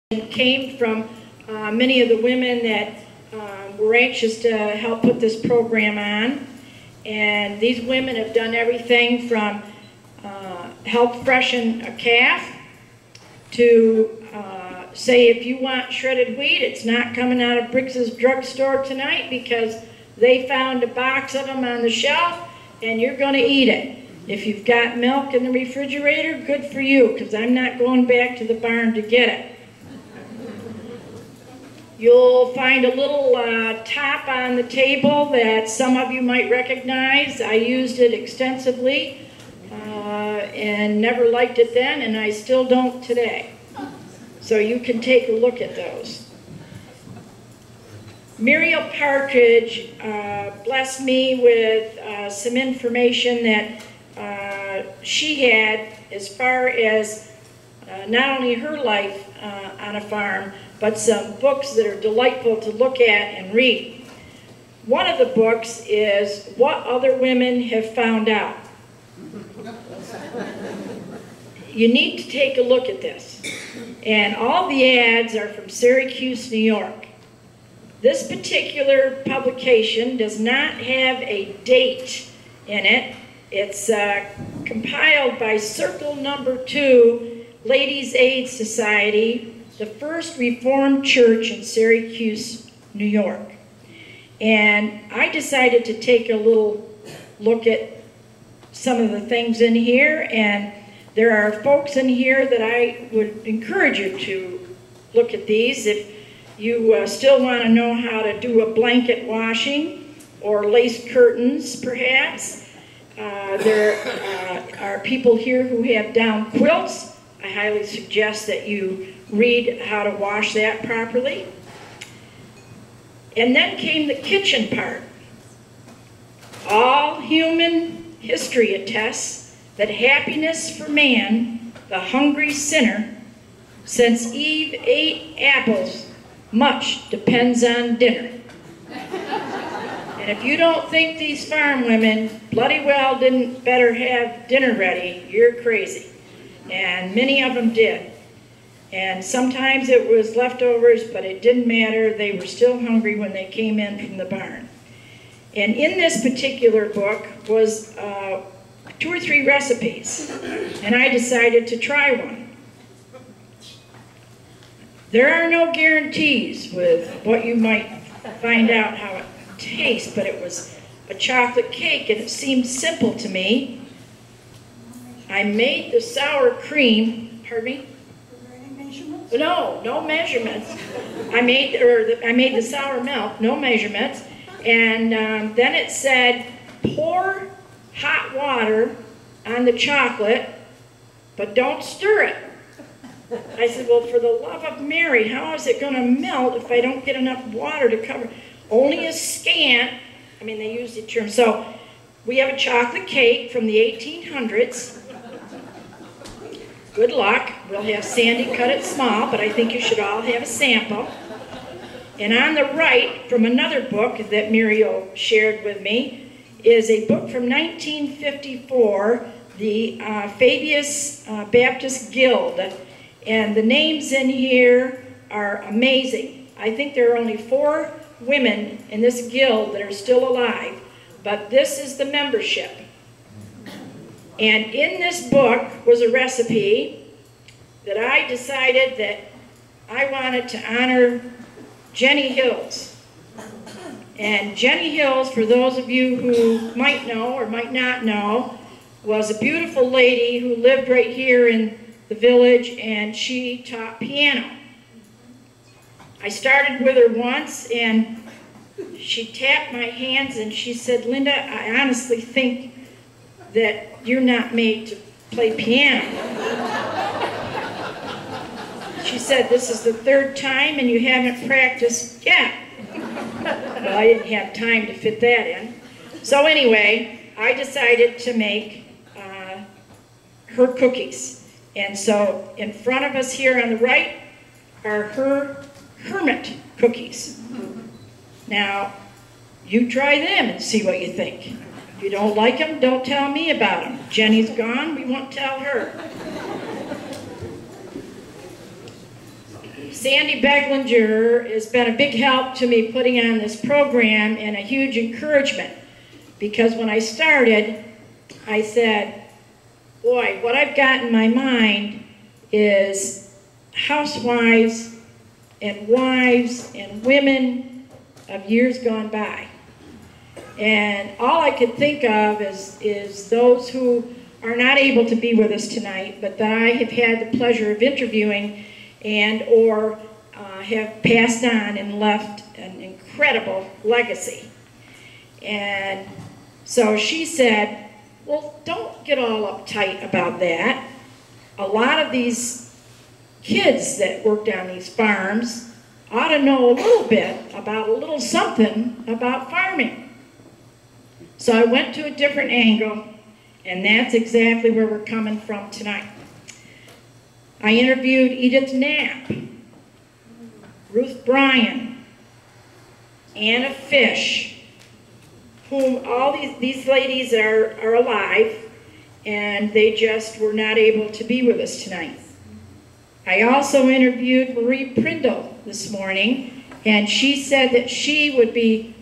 came from many of the women that were anxious to help put this program on. And these women have done everything from help freshen a calf to say if you want shredded wheat, it's not coming out of Briggs's drugstore tonight because they found a box of them on the shelf and you're going to eat it. If you've got milk in the refrigerator, good for you, because I'm not going back to the barn to get it. You'll find a little top on the table that some of you might recognize. I used it extensively and never liked it then, and I still don't today. So you can take a look at those. Muriel Partridge blessed me with some information that she had as far as not only her life on a farm, but some books that are delightful to look at and read. One of the books is What Other Women Have Found Out. You need to take a look at this. And all the ads are from Syracuse, New York. This particular publication does not have a date in it. It's compiled by Circle Number 2 Ladies' Aid Society, the first Reformed church in Syracuse, New York. And I decided to take a little look at some of the things in here, and there are folks in here that I would encourage you to look at these. If you still want to know how to do a blanket washing or lace curtains, perhaps. There are people here who have down quilts. I highly suggest that you read how to wash that properly. And then came the kitchen part. All human history attests that happiness for man, the hungry sinner, since Eve ate apples, much depends on dinner. And if you don't think these farm women bloody well didn't better have dinner ready, you're crazy. And many of them did. And sometimes it was leftovers, but it didn't matter. They were still hungry when they came in from the barn. And in this particular book was 2 or 3 recipes, and I decided to try one. There are no guarantees with what you might find out how it tastes, but it was a chocolate cake, and it seemed simple to me. I made the sour cream, pardon me? No measurements. I made the sour milk, no measurements, and then it said pour hot water on the chocolate, but don't stir it. I said, well, for the love of Mary, how is it going to melt if I don't get enough water to cover? Only a scant. I mean, they use the term. So we have a chocolate cake from the 1800s. Good luck. We'll have Sandy cut it small, but I think you should all have a sample. And on the right, from another book that Muriel shared with me, is a book from 1954, the Fabius Baptist Guild. And the names in here are amazing. I think there are only 4 women in this guild that are still alive, but this is the membership. And in this book was a recipe that I decided that I wanted to honor Jenny Hills. And Jenny Hills, for those of you who might know or might not know, was a beautiful lady who lived right here in the village, and she taught piano. I started with her once, and she tapped my hands and she said, Linda, I honestly think that you're not made to play piano. She said, this is the 3rd time and you haven't practiced yet. Well, I didn't have time to fit that in. So anyway, I decided to make her cookies. And so in front of us here on the right are her hermit cookies. Now, you try them and see what you think. If you don't like them, don't tell me about them. Jenny's gone, we won't tell her. Sandy Beglinger has been a big help to me putting on this program and a huge encouragement, because when I started, I said, boy, what I've got in my mind is housewives and wives and women of years gone by. And all I could think of is those who are not able to be with us tonight, but that I have had the pleasure of interviewing and or have passed on and left an incredible legacy. And so she said, well, don't get all uptight about that. A lot of these kids that worked on these farms ought to know a little bit about a little something about farming. So I went to a different angle, and that's exactly where we're coming from tonight. I interviewed Edith Knapp, Ruth Bryan, Anna Fish, whom all these ladies are alive, and they just were not able to be with us tonight. I also interviewed Marie Prindle this morning, and she said that she would be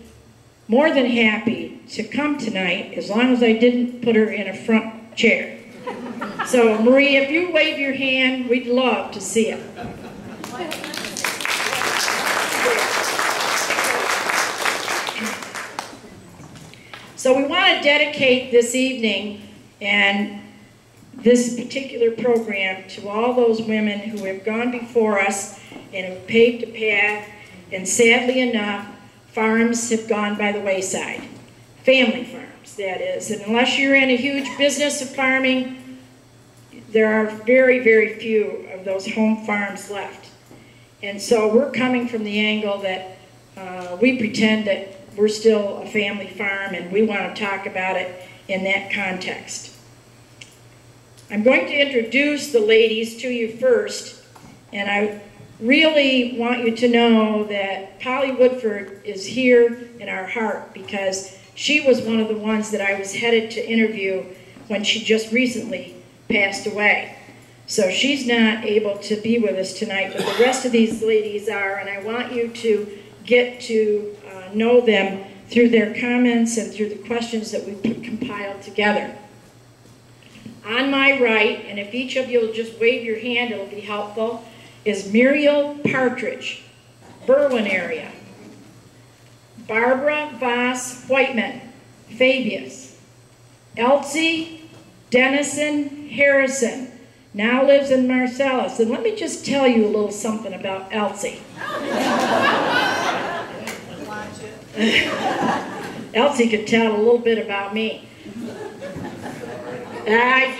more than happy to come tonight as long as I didn't put her in a front chair. So Marie, if you wave your hand, we'd love to see it. So we want to dedicate this evening and this particular program to all those women who have gone before us and have paved a path, and sadly enough, farms have gone by the wayside. Family farms, that is. And unless you're in a huge business of farming, there are very, very few of those home farms left. And so we're coming from the angle that we pretend that we're still a family farm, and we want to talk about it in that context. I'm going to introduce the ladies to you first, and I really want you to know that Polly Woodford is here in our heart, because she was one of the ones that I was headed to interview when she just recently passed away. So she's not able to be with us tonight, but the rest of these ladies are, and I want you to get to know them through their comments and through the questions that we compiled together. On my right, and if each of you will just wave your hand, it'll be helpful, is Muriel Partridge, Berwyn area. Barbara Voss Whiteman, Fabius. Elsie Dennison Harrison, now lives in Marcellus. And let me just tell you a little something about Elsie. Elsie could tell a little bit about me.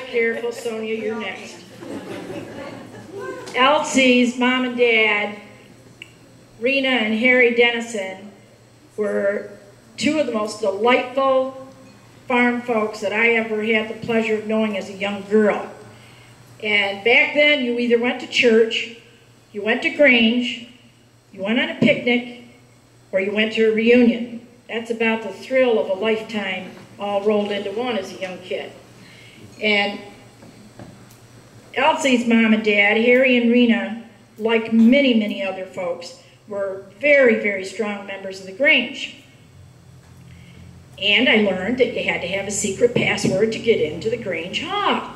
Careful, Sonia, you're next. Elsie's mom and dad, Rena and Harry Dennison, were two of the most delightful farm folks that I ever had the pleasure of knowing as a young girl. And back then, you either went to church, you went to Grange, you went on a picnic, or you went to a reunion. That's about the thrill of a lifetime all rolled into one as a young kid. And Elsie's mom and dad, Harry and Rena, like many, many other folks, were very, very strong members of the Grange. And I learned that you had to have a secret password to get into the Grange Hall.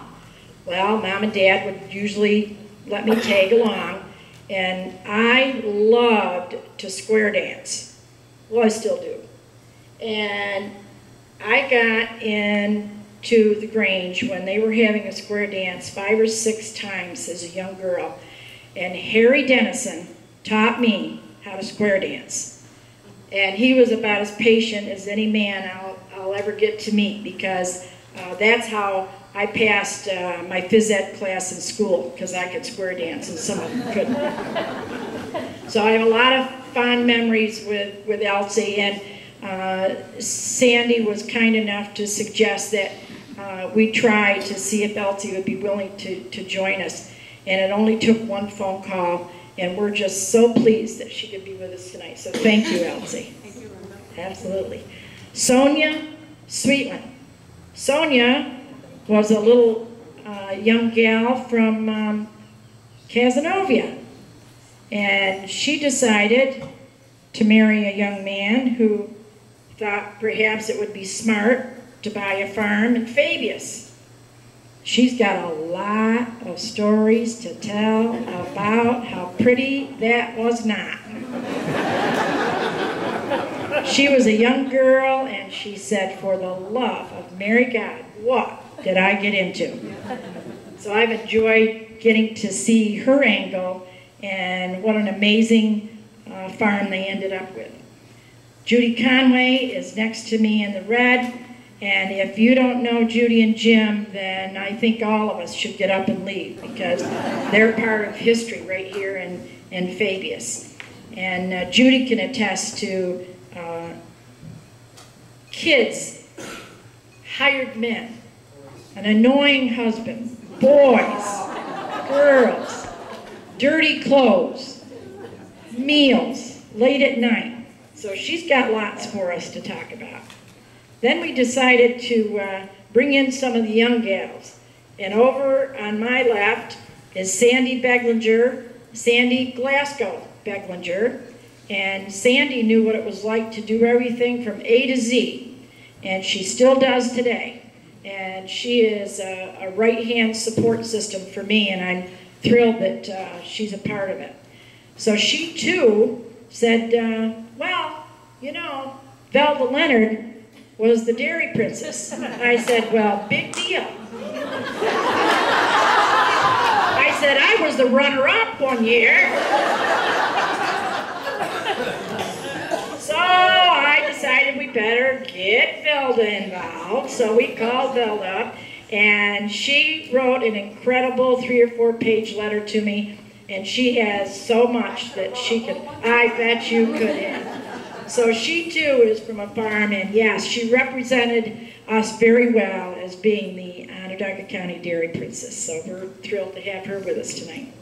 Well, mom and dad would usually let me tag along, and I loved to square dance. Well, I still do. And I got into the Grange when they were having a square dance 5 or 6 times as a young girl, and Harry Dennison taught me how to square dance. And he was about as patient as any man I'll ever get to meet, because that's how I passed my phys ed class in school, because I could square dance and some of them couldn't. So I have a lot of fond memories with Elsie, and Sandy was kind enough to suggest that we try to see if Elsie would be willing to join us. And it only took one phone call, and we're just so pleased that she could be with us tonight. So thank you, Elsie. Thank you, Linda. Absolutely. Sonia Sweetland. Sonia was a little young gal from Cazenovia. And she decided to marry a young man who thought perhaps it would be smart to buy a farm in Fabius. She's got a lot of stories to tell about how pretty that was not. She was a young girl, and she said, for the love of Mary God, what did I get into? So I've enjoyed getting to see her angle, and what an amazing farm they ended up with. Judy Conway is next to me in the red, and if you don't know Judy and Jim, then I think all of us should get up and leave, because they're part of history right here in Fabius. And Judy can attest to kids, hired men, an annoying husband, boys, girls, dirty clothes, meals, late at night. So she's got lots for us to talk about. Then we decided to bring in some of the young gals. And over on my left is Sandy Beglinger, Sandy Glasgow Beglinger. And Sandy knew what it was like to do everything from A to Z. And she still does today. And she is a right-hand support system for me, and I'm thrilled that she's a part of it. So she too said, well, you know, Velda Leonard was the dairy princess. I said, well, big deal. I said, I was the runner-up one year. So I decided we better get Velda involved. So we called Velda up, and she wrote an incredible 3- or 4-page letter to me, and she has so much that she could, I bet you could have. So she too is from a farm, and yes, she represented us very well as being the Onondaga County Dairy Princess. So we're thrilled to have her with us tonight.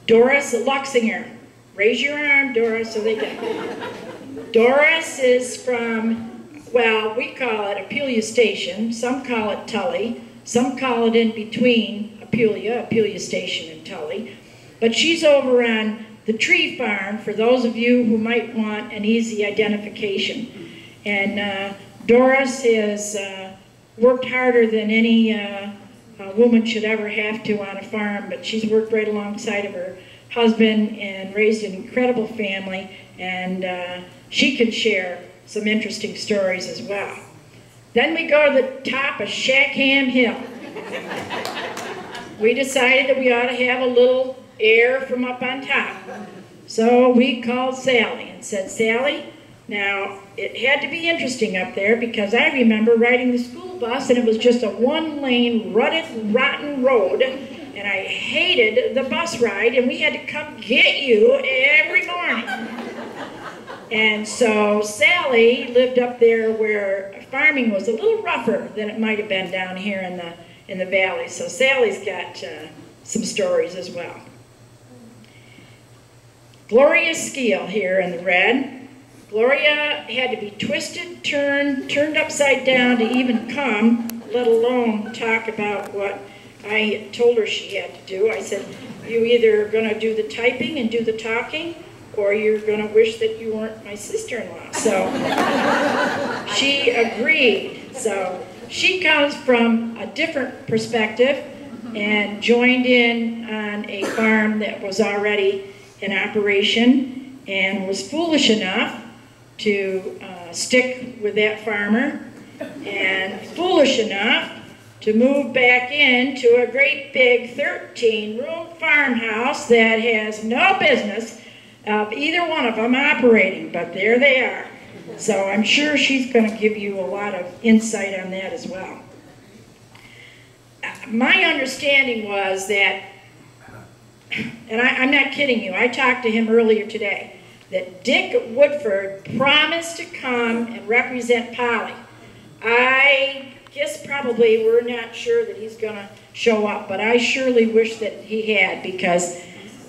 Doris Luxinger. Raise your arm, Doris, so they can. Doris is from, well, we call it Apulia Station. Some call it Tully. Some call it in between Apulia Station and Tully. But she's over on the tree farm, for those of you who might want an easy identification. And Doris has worked harder than any woman should ever have to on a farm, but she's worked right alongside of her husband and raised an incredible family, and she can share some interesting stories as well. Then we go to the top of Shackham Hill. We decided that we ought to have a little air from up on top. So we called Sally and said, Sally, now it had to be interesting up there, because I remember riding the school bus and it was just a one-lane, rutted, rotten road, and I hated the bus ride, and we had to come get you every morning. And so Sally lived up there where farming was a little rougher than it might have been down here in the valley. So Sally's got some stories as well. Gloria Skeel here in the red. Gloria had to be twisted, turned upside down to even come, let alone talk about what I told her she had to do. I said, you either going to do the typing and do the talking, or you're going to wish that you weren't my sister-in-law. So she agreed. So she comes from a different perspective and joined in on a farm that was already in operation, and was foolish enough to stick with that farmer, and foolish enough to move back into a great big 13-room farmhouse that has no business of either one of them operating, but there they are. So I'm sure she's going to give you a lot of insight on that as well. My understanding was that, and I'm not kidding you, I talked to him earlier today, that Dick Woodford promised to come and represent Polly. I guess probably we're not sure that he's going to show up, but I surely wish that he had, because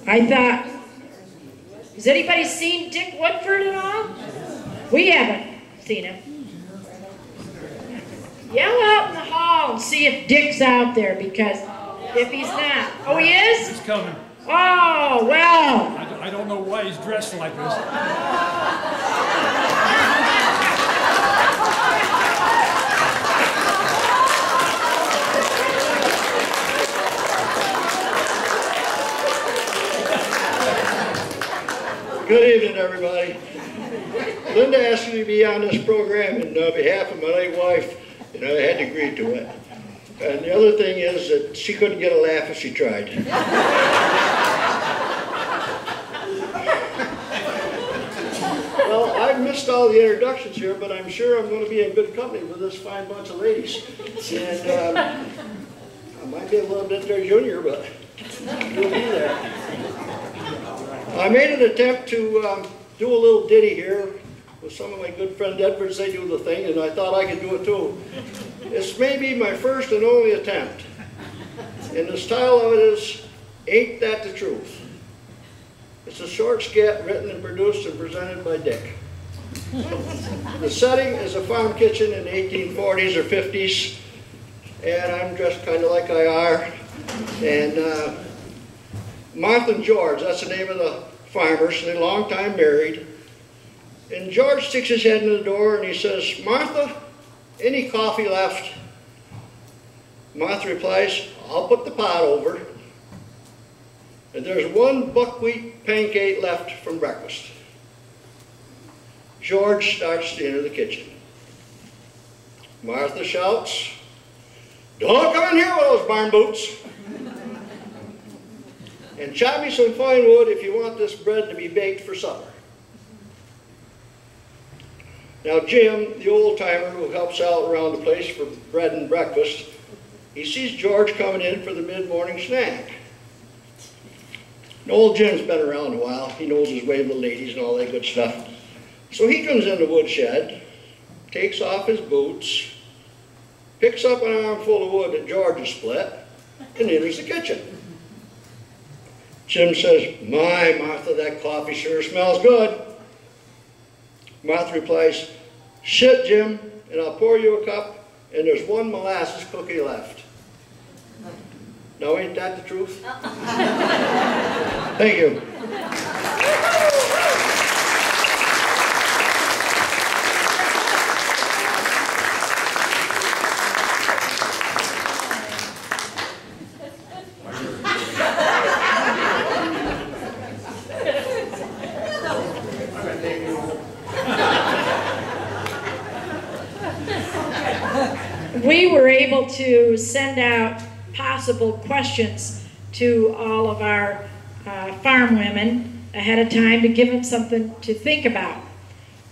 I thought, has anybody seen Dick Woodford at all? We haven't seen him. Yell out in the hall and see if Dick's out there, because if he's not, oh, he is? He's coming. Oh, well. I don't know why he's dressed like this. Good evening, everybody. Linda asked me to be on this program on behalf of my late wife, and I had to agree to it. And the other thing is that she couldn't get a laugh if she tried. Well, I've missed all the introductions here, but I'm sure I'm going to be in good company with this fine bunch of ladies. And I might be a little bit their junior, but we'll be there. I made an attempt to do a little ditty here with some of my good friend Edwards. They do the thing, and I thought I could do it too. This may be my first and only attempt. And the style of it is, Ain't That the Truth? It's a short scat written and produced and presented by Dick. The setting is a farm kitchen in the 1840s or 50s, and I'm dressed kind of like I are. And Martha and George, that's the name of the farmers, they're long time married. And George sticks his head in the door and he says, Martha, any coffee left? Martha replies, I'll put the pot over. And there's one buckwheat pancake left from breakfast. George starts to enter the kitchen. Martha shouts, don't come in here with those barn boots. And chop me some fine wood if you want this bread to be baked for supper. Now Jim, the old timer who helps out around the place for bread and breakfast, he sees George coming in for the mid-morning snack. And old Jim's been around a while. He knows his way with the ladies and all that good stuff. So he comes in the woodshed, takes off his boots, picks up an armful of wood that George has split, and enters the kitchen. Jim says, my, Martha, that coffee sure smells good. Martha replies, shit, Jim, and I'll pour you a cup, and there's one molasses cookie left. Now, ain't that the truth? Thank you. We were able to send out possible questions to all of our farm women ahead of time to give them something to think about.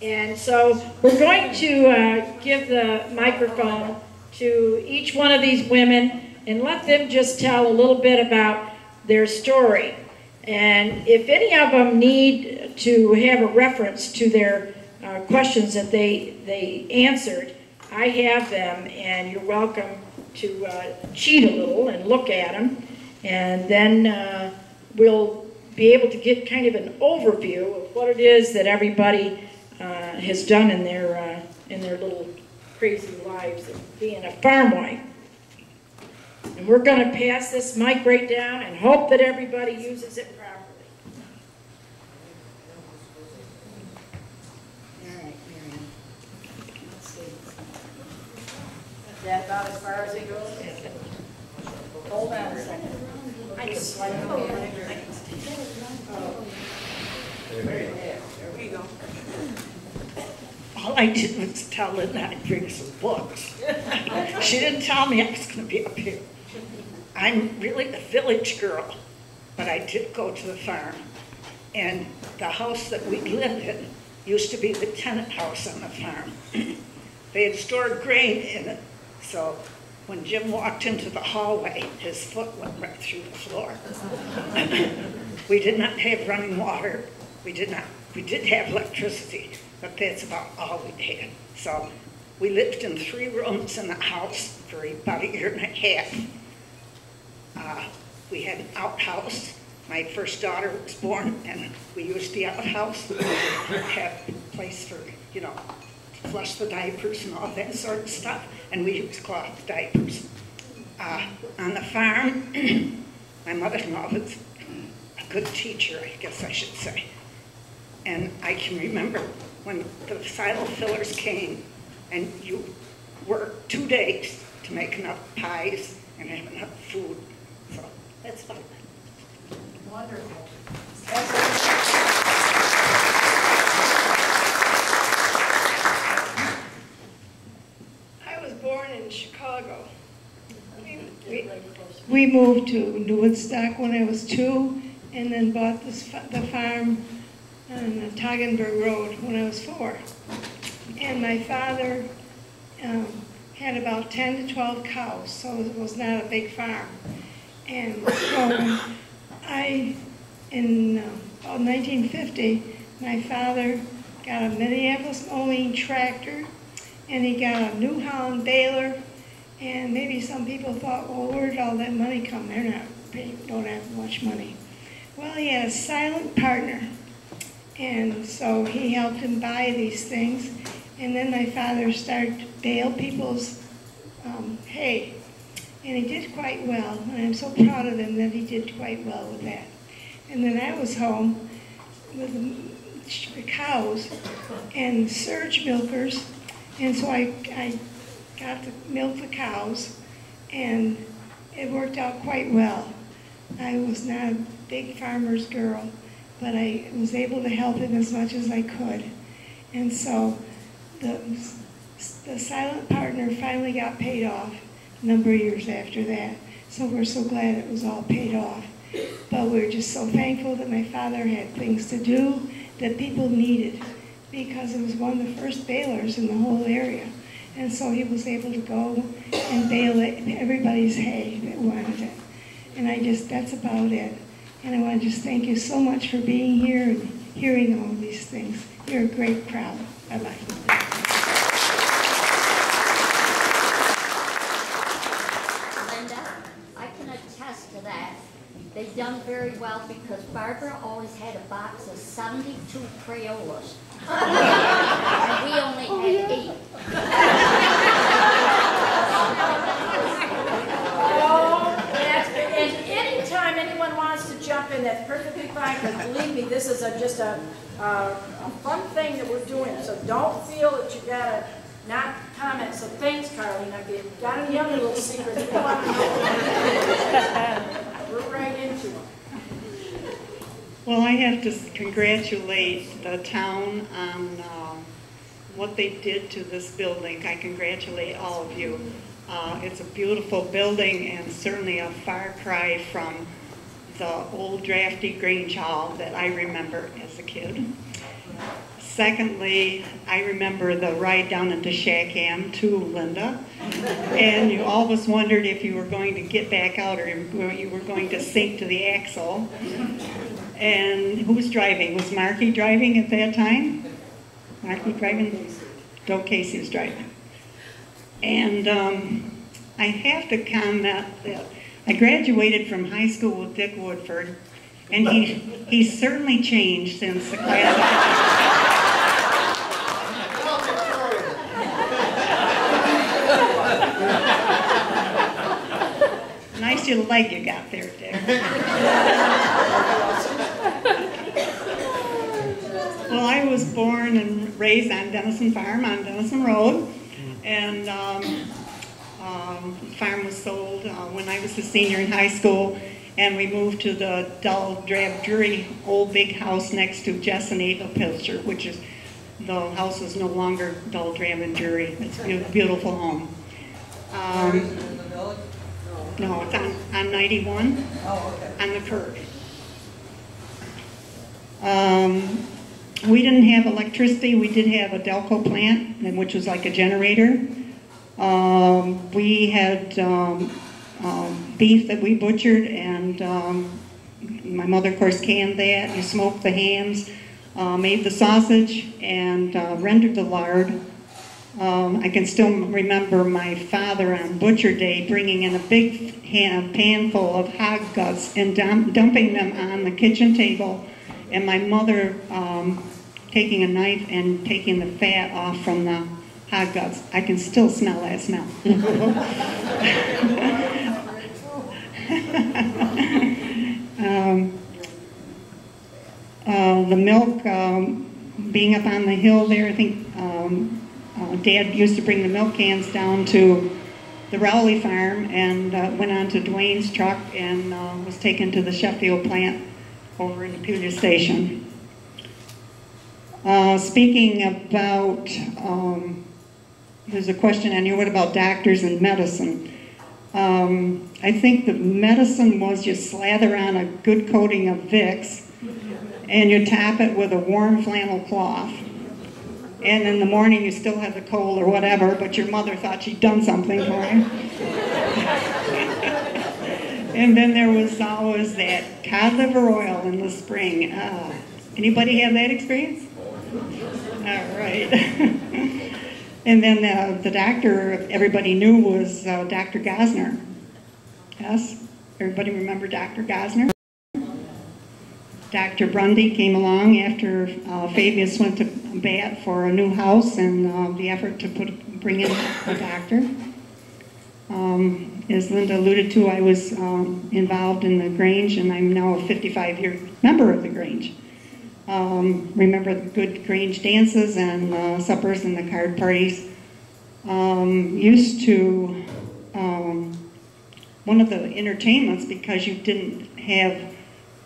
And so we're going to give the microphone to each one of these women and let them just tell a little bit about their story. And if any of them need to have a reference to their questions that they answered, I have them, and you're welcome to cheat a little and look at them, and then we'll be able to get kind of an overview of what it is that everybody has done in their little crazy lives of being a farm wife. And we're going to pass this mic right down and hope that everybody uses it properly. Is that about as far as it goes? Hold on a second. I can slide it over. There we go. All I did was tell Linda I'd bring some books. She didn't tell me I was going to be up here. I'm really a village girl, but I did go to the farm. And the house that we lived in used to be the tenant house on the farm. They had stored grain in it. So when Jim walked into the hallway, his foot went right through the floor. We did not have running water. We did have electricity, but that's about all we had. So we lived in 3 rooms in the house for about a year and a half. We had an outhouse. My first daughter was born, and we used the outhouse. We had a place for, flush the diapers and all that sort of stuff, and we used cloth diapers. On the farm, my mother-in-law was good teacher, I guess I should say. And I can remember when the silo fillers came and you worked 2 days to make enough pies and have enough food. So that's fun. Wonderful. I was born in Chicago. We moved to New Woodstock when I was 2, and then bought the farm on Toggenburg Road when I was 4. And my father had about 10 to 12 cows, so it was not a big farm. And so in about 1950, my father got a Minneapolis Moline tractor, and he got a New Holland baler, and maybe some people thought, well, where did all that money come? They're not don't have much money. Well, he had a silent partner, and so he helped him buy these things. And then my father started to bale people's hay, and he did quite well. And I'm so proud of him that he did quite well with that. And then I was home with the cows and surge milkers, and so I got to milk the cows, and it worked out quite well. I was not a big farmer's girl, but I was able to help him as much as I could. And so the silent partner finally got paid off a number of years after that. So we're so glad it was all paid off. But we're just so thankful that my father had things to do that people needed, because it was one of the first balers in the whole area. And so he was able to go and bale everybody's hay that wanted it. And that's about it. And I want to just thank you so much for being here and hearing all of these things. You're a great crowd. Bye-bye. Linda, I can attest to that. They've done very well because Barbara always had a box of 72 Crayolas. And we only had 8. And anytime anyone wants to jump in, that's perfectly fine, because believe me, this is just a fun thing that we're doing. So don't feel that you gotta not comment. So thanks, Carly. Now, if you've got any other little secrets you want to know, we're right into them. Well, I have to congratulate the town on what they did to this building. I congratulate all of you. It's a beautiful building and certainly a far cry from the old drafty Grange Hall that I remember as a kid. Secondly, I remember the ride down into Shackham too, Linda. And you always wondered if you were going to get back out or you were going to sink to the axle. And who was driving? Was Marky driving at that time? Marky driving? Joe Casey was driving. And I have to comment that I graduated from high school with Dick Woodford, and he's certainly changed since the class. Nice little leg you got there, Dick. Well, I was born and raised on Denison Farm on Denison Road, and the farm was sold when I was a senior in high school, and we moved to the dull, drab, dreary old big house next to Jess and Ava Pilcher, which is, the house is no longer dull, drab, and dreary. It's a beautiful home. No, it's on 91, on the curve. We didn't have electricity. We did have a Delco plant, which was like a generator. We had beef that we butchered, and my mother, of course, canned that. You smoked the hams, made the sausage, and rendered the lard. I can still remember my father on Butcher Day bringing in a big pan full of hog guts and dumping them on the kitchen table, and my mother taking a knife and taking the fat off from the hog guts. I can still smell that smell. the milk, being up on the hill there, I think Dad used to bring the milk cans down to the Rowley farm and went on to Dwayne's truck and was taken to the Sheffield plant over in the Puget Station. Speaking about, there's a question on here, what about doctors and medicine? I think the medicine was you slather on a good coating of Vicks and you tap it with a warm flannel cloth. And in the morning you still have the cold or whatever, but your mother thought she'd done something for you. And then there was always that cod liver oil in the spring. Anybody have that experience? All right. And then the doctor everybody knew was Dr. Gosner. Yes? Everybody remember Dr. Gosner? Dr. Grundy came along after Fabius went to bat for a new house and the effort to bring in a doctor. As Linda alluded to, I was involved in the Grange, and I'm now a 55-year member of the Grange. Remember the good Grange dances and suppers and the card parties. Used to, one of the entertainments, because you didn't have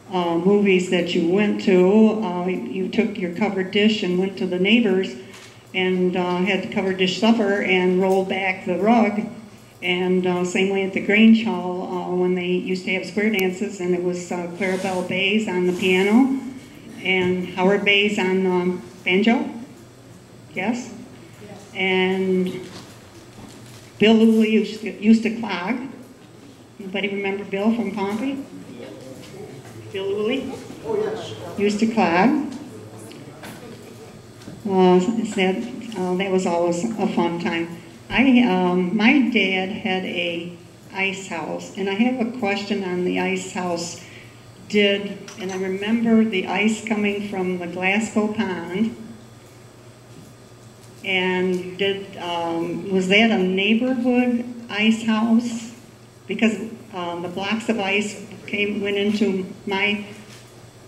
movies that you went to, you took your covered dish and went to the neighbors and had the covered dish supper and rolled back the rug. And same way at the Grange Hall when they used to have square dances, and it was Clarabelle Bays on the piano and Howard Bays on banjo, yes? And Bill Luley used to clog. Anybody remember Bill from Pompey? Bill Luley? Oh, yes. Used to clog. That was always a fun time. My dad had a ice house, and I have a question on the ice house. And I remember the ice coming from the Glasgow Pond, and was that a neighborhood ice house? Because the blocks of ice went into my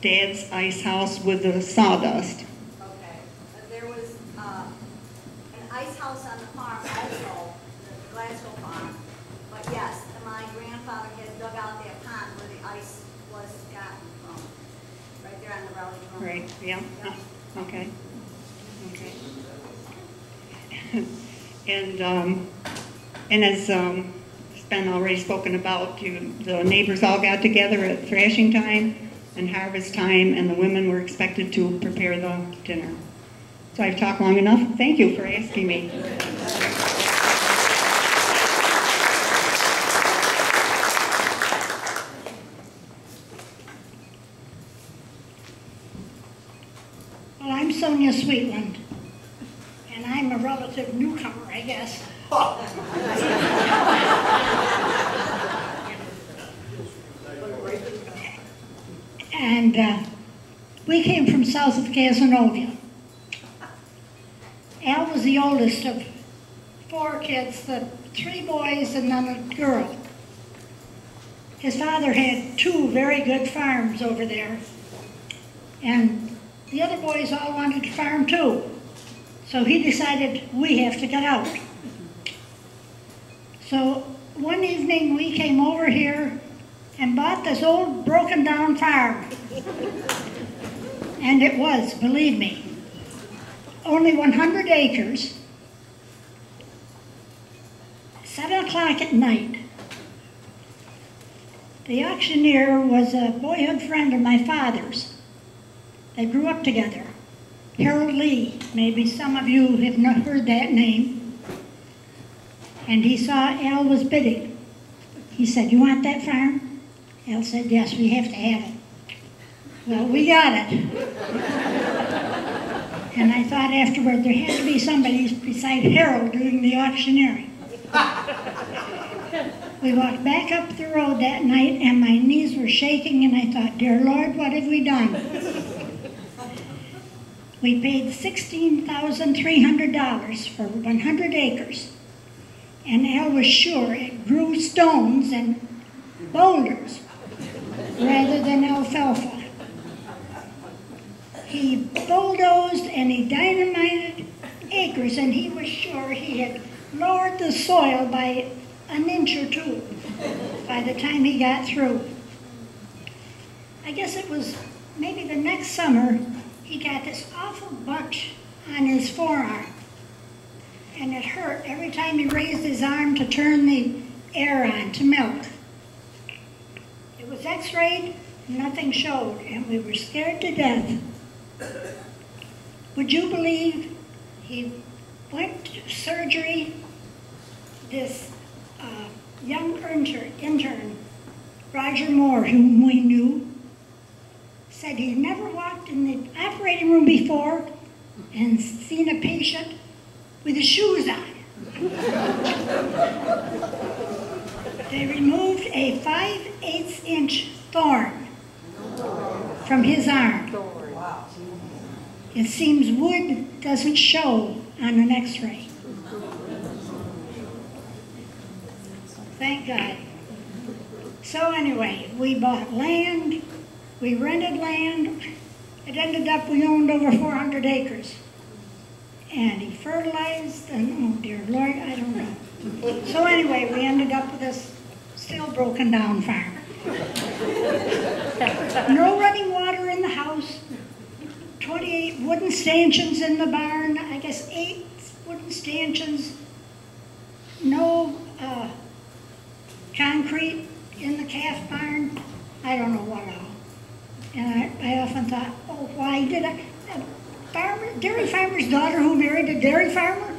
dad's ice house with the sawdust. Okay. There was an ice house on the farm also, the Glasgow farm. But yes, my grandfather had dug out that pond where the ice was gotten from. Right there on the Rowley Farm. Right, yeah. Yep. Okay. And as it's been already spoken about, the neighbors all got together at thrashing time and harvest time, and the women were expected to prepare the dinner. So I've talked long enough. Thank you for asking me. Well, I'm Sonia Sweetland, and I'm a relative newcomer, I guess. And we came from south of Casanova. Al was the oldest of 4 kids, the 3 boys and then a girl. His father had 2 very good farms over there, and the other boys all wanted to farm too. So he decided we have to get out. So one evening we came over here and bought this old broken down farm. And it was, believe me, only 100 acres, 7 o'clock at night. The auctioneer was a boyhood friend of my father's. They grew up together. Harold Lee, maybe some of you have not heard that name. And he saw Al was bidding. He said, "You want that farm?" Al said, "Yes, we have to have it." Well, we got it. And I thought afterward there had to be somebody beside Harold doing the auctioneering. We walked back up the road that night and my knees were shaking, and I thought, "Dear Lord, what have we done?" We paid $16,300 for 100 acres. And Al was sure it grew stones and boulders rather than alfalfa. He he bulldozed and he dynamited acres, and he was sure he had lowered the soil by an inch or two by the time he got through. I guess it was maybe the next summer, he got this awful bunch on his forearm, and it hurt every time he raised his arm to turn the air on to milk. It was x-rayed, nothing showed, and we were scared to death. Would you believe he went to surgery? This young intern, Roger Moore, whom we knew, said he'd never walked in the operating room before and seen a patient with his shoes on. They removed a 5/8 inch thorn from his arm. It seems wood doesn't show on an x-ray. Thank God. So anyway, we bought land, we rented land. It ended up we owned over 400 acres. And he fertilized, and oh dear Lord, I don't know. So anyway, we ended up with this still broken down farm. No running water in the house, 28 wooden stanchions in the barn, I guess 8 wooden stanchions, no concrete in the calf barn, I don't know what all. And I often thought, oh, why did I? Dairy farmer's daughter who married a dairy farmer?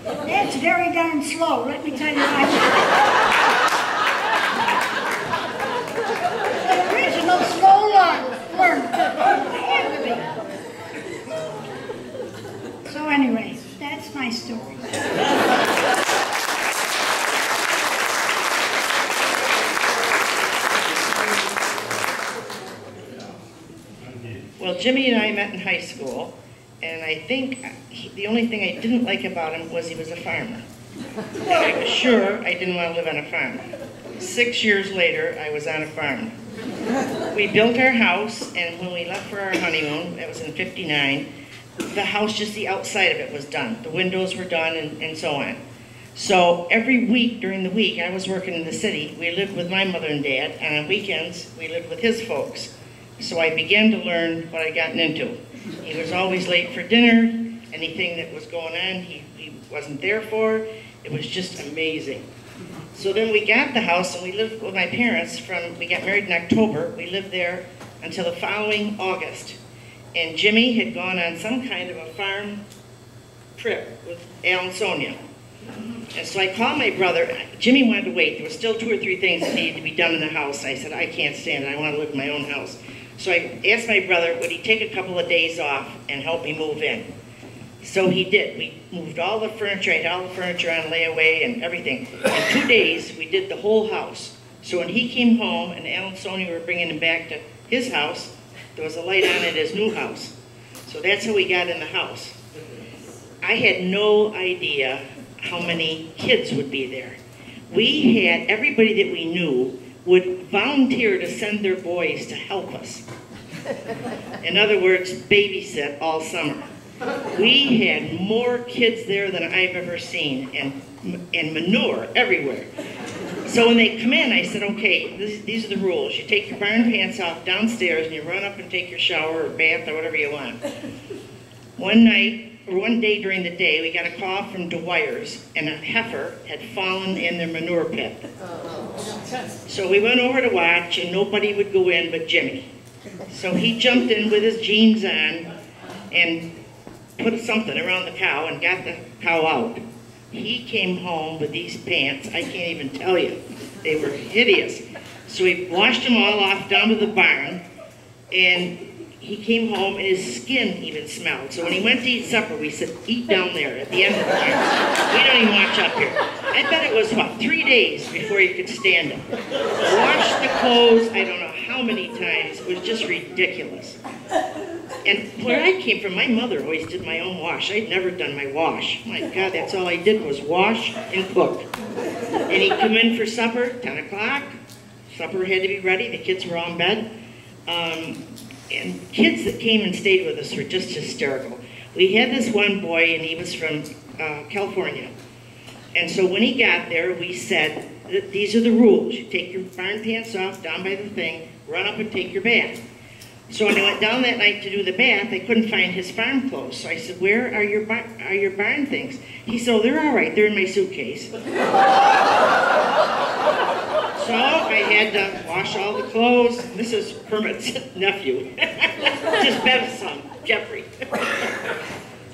That's very darn slow, let me tell you. The original slow learner. Had to be. So anyway, that's my story. Well, Jimmy and I met in high school, and I think the only thing I didn't like about him was he was a farmer. And I was sure I didn't want to live on a farm. 6 years later, I was on a farm. We built our house, and when we left for our honeymoon, that was in '59, the house, just the outside of it was done. The windows were done and so on. So every week, during the week, I was working in the city. We lived with my mother and dad, and on weekends, we lived with his folks. So I began to learn what I'd gotten into. He was always late for dinner. Anything that was going on, he wasn't there for. It was just amazing. So then we got the house, and we lived with my parents we got married in October. We lived there until the following August. And Jimmy had gone on some kind of a farm trip with Al and Sonia. And so I called my brother. Jimmy wanted to wait. There were still 2 or 3 things that needed to be done in the house. I said, I can't stand it. I want to live in my own house. So I asked my brother, would he take a couple of days off and help me move in? So he did. We moved all the furniture. I had all the furniture on layaway and everything. In 2 days, we did the whole house. So when he came home and Al and Sonia were bringing him back to his house, there was a light on at his new house. So that's how we got in the house. I had no idea how many kids would be there. We had, everybody that we knew would volunteer to send their boys to help us. In other words, babysit all summer. We had more kids there than I've ever seen, and manure everywhere. So when they come in, I said, okay, these are the rules. You take your barn pants off downstairs and you run up and take your shower or bath or whatever you want. One day during the day, we got a call from Dwyer's, and a heifer had fallen in their manure pit. So we went over to watch, and nobody would go in but Jimmy. So he jumped in with his jeans on and put something around the cow and got the cow out. He came home with these pants, I can't even tell you. They were hideous. So we washed them all off down to the barn, and he came home and his skin even smelled. So when he went to eat supper, we said, eat down there at the end of the barn. We don't even watch up here. I bet it was, 3 days before he could stand it. Washed the clothes, I don't know how many times. It was just ridiculous. And where I came from, my mother always did my own wash. I'd never done my wash. My God, that's all I did was wash and cook. And he'd come in for supper, 10 o'clock. Supper had to be ready. The kids were all in bed. And kids that came and stayed with us were just hysterical. We had this one boy, and he was from California. And so when he got there, we said, these are the rules. You take your barn pants off down by the thing, run up and take your bath. So when I went down that night to do the bath, I couldn't find his farm clothes. So I said, where are your barn things? He said, oh, they're all right. They're in my suitcase. So I had to wash all the clothes. This is Kermit's nephew, just Bev's son, Jeffrey.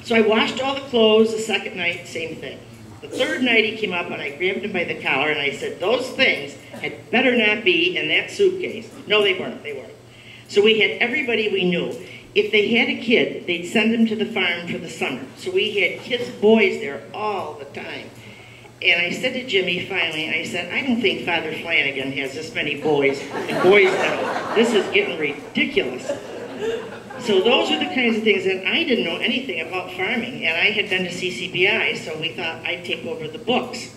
So I washed all the clothes. The second night, same thing. The third night he came up and I grabbed him by the collar and I said, those things had better not be in that suitcase. No, they weren't. So we had everybody we knew. If they had a kid, they'd send them to the farm for the summer. So we had kids, boys there all the time. And I said to Jimmy finally, I said, I don't think Father Flanagan has this many boys and boys now. This is getting ridiculous. So those are the kinds of things, and I didn't know anything about farming, and I had been to CCBI, so we thought I'd take over the books.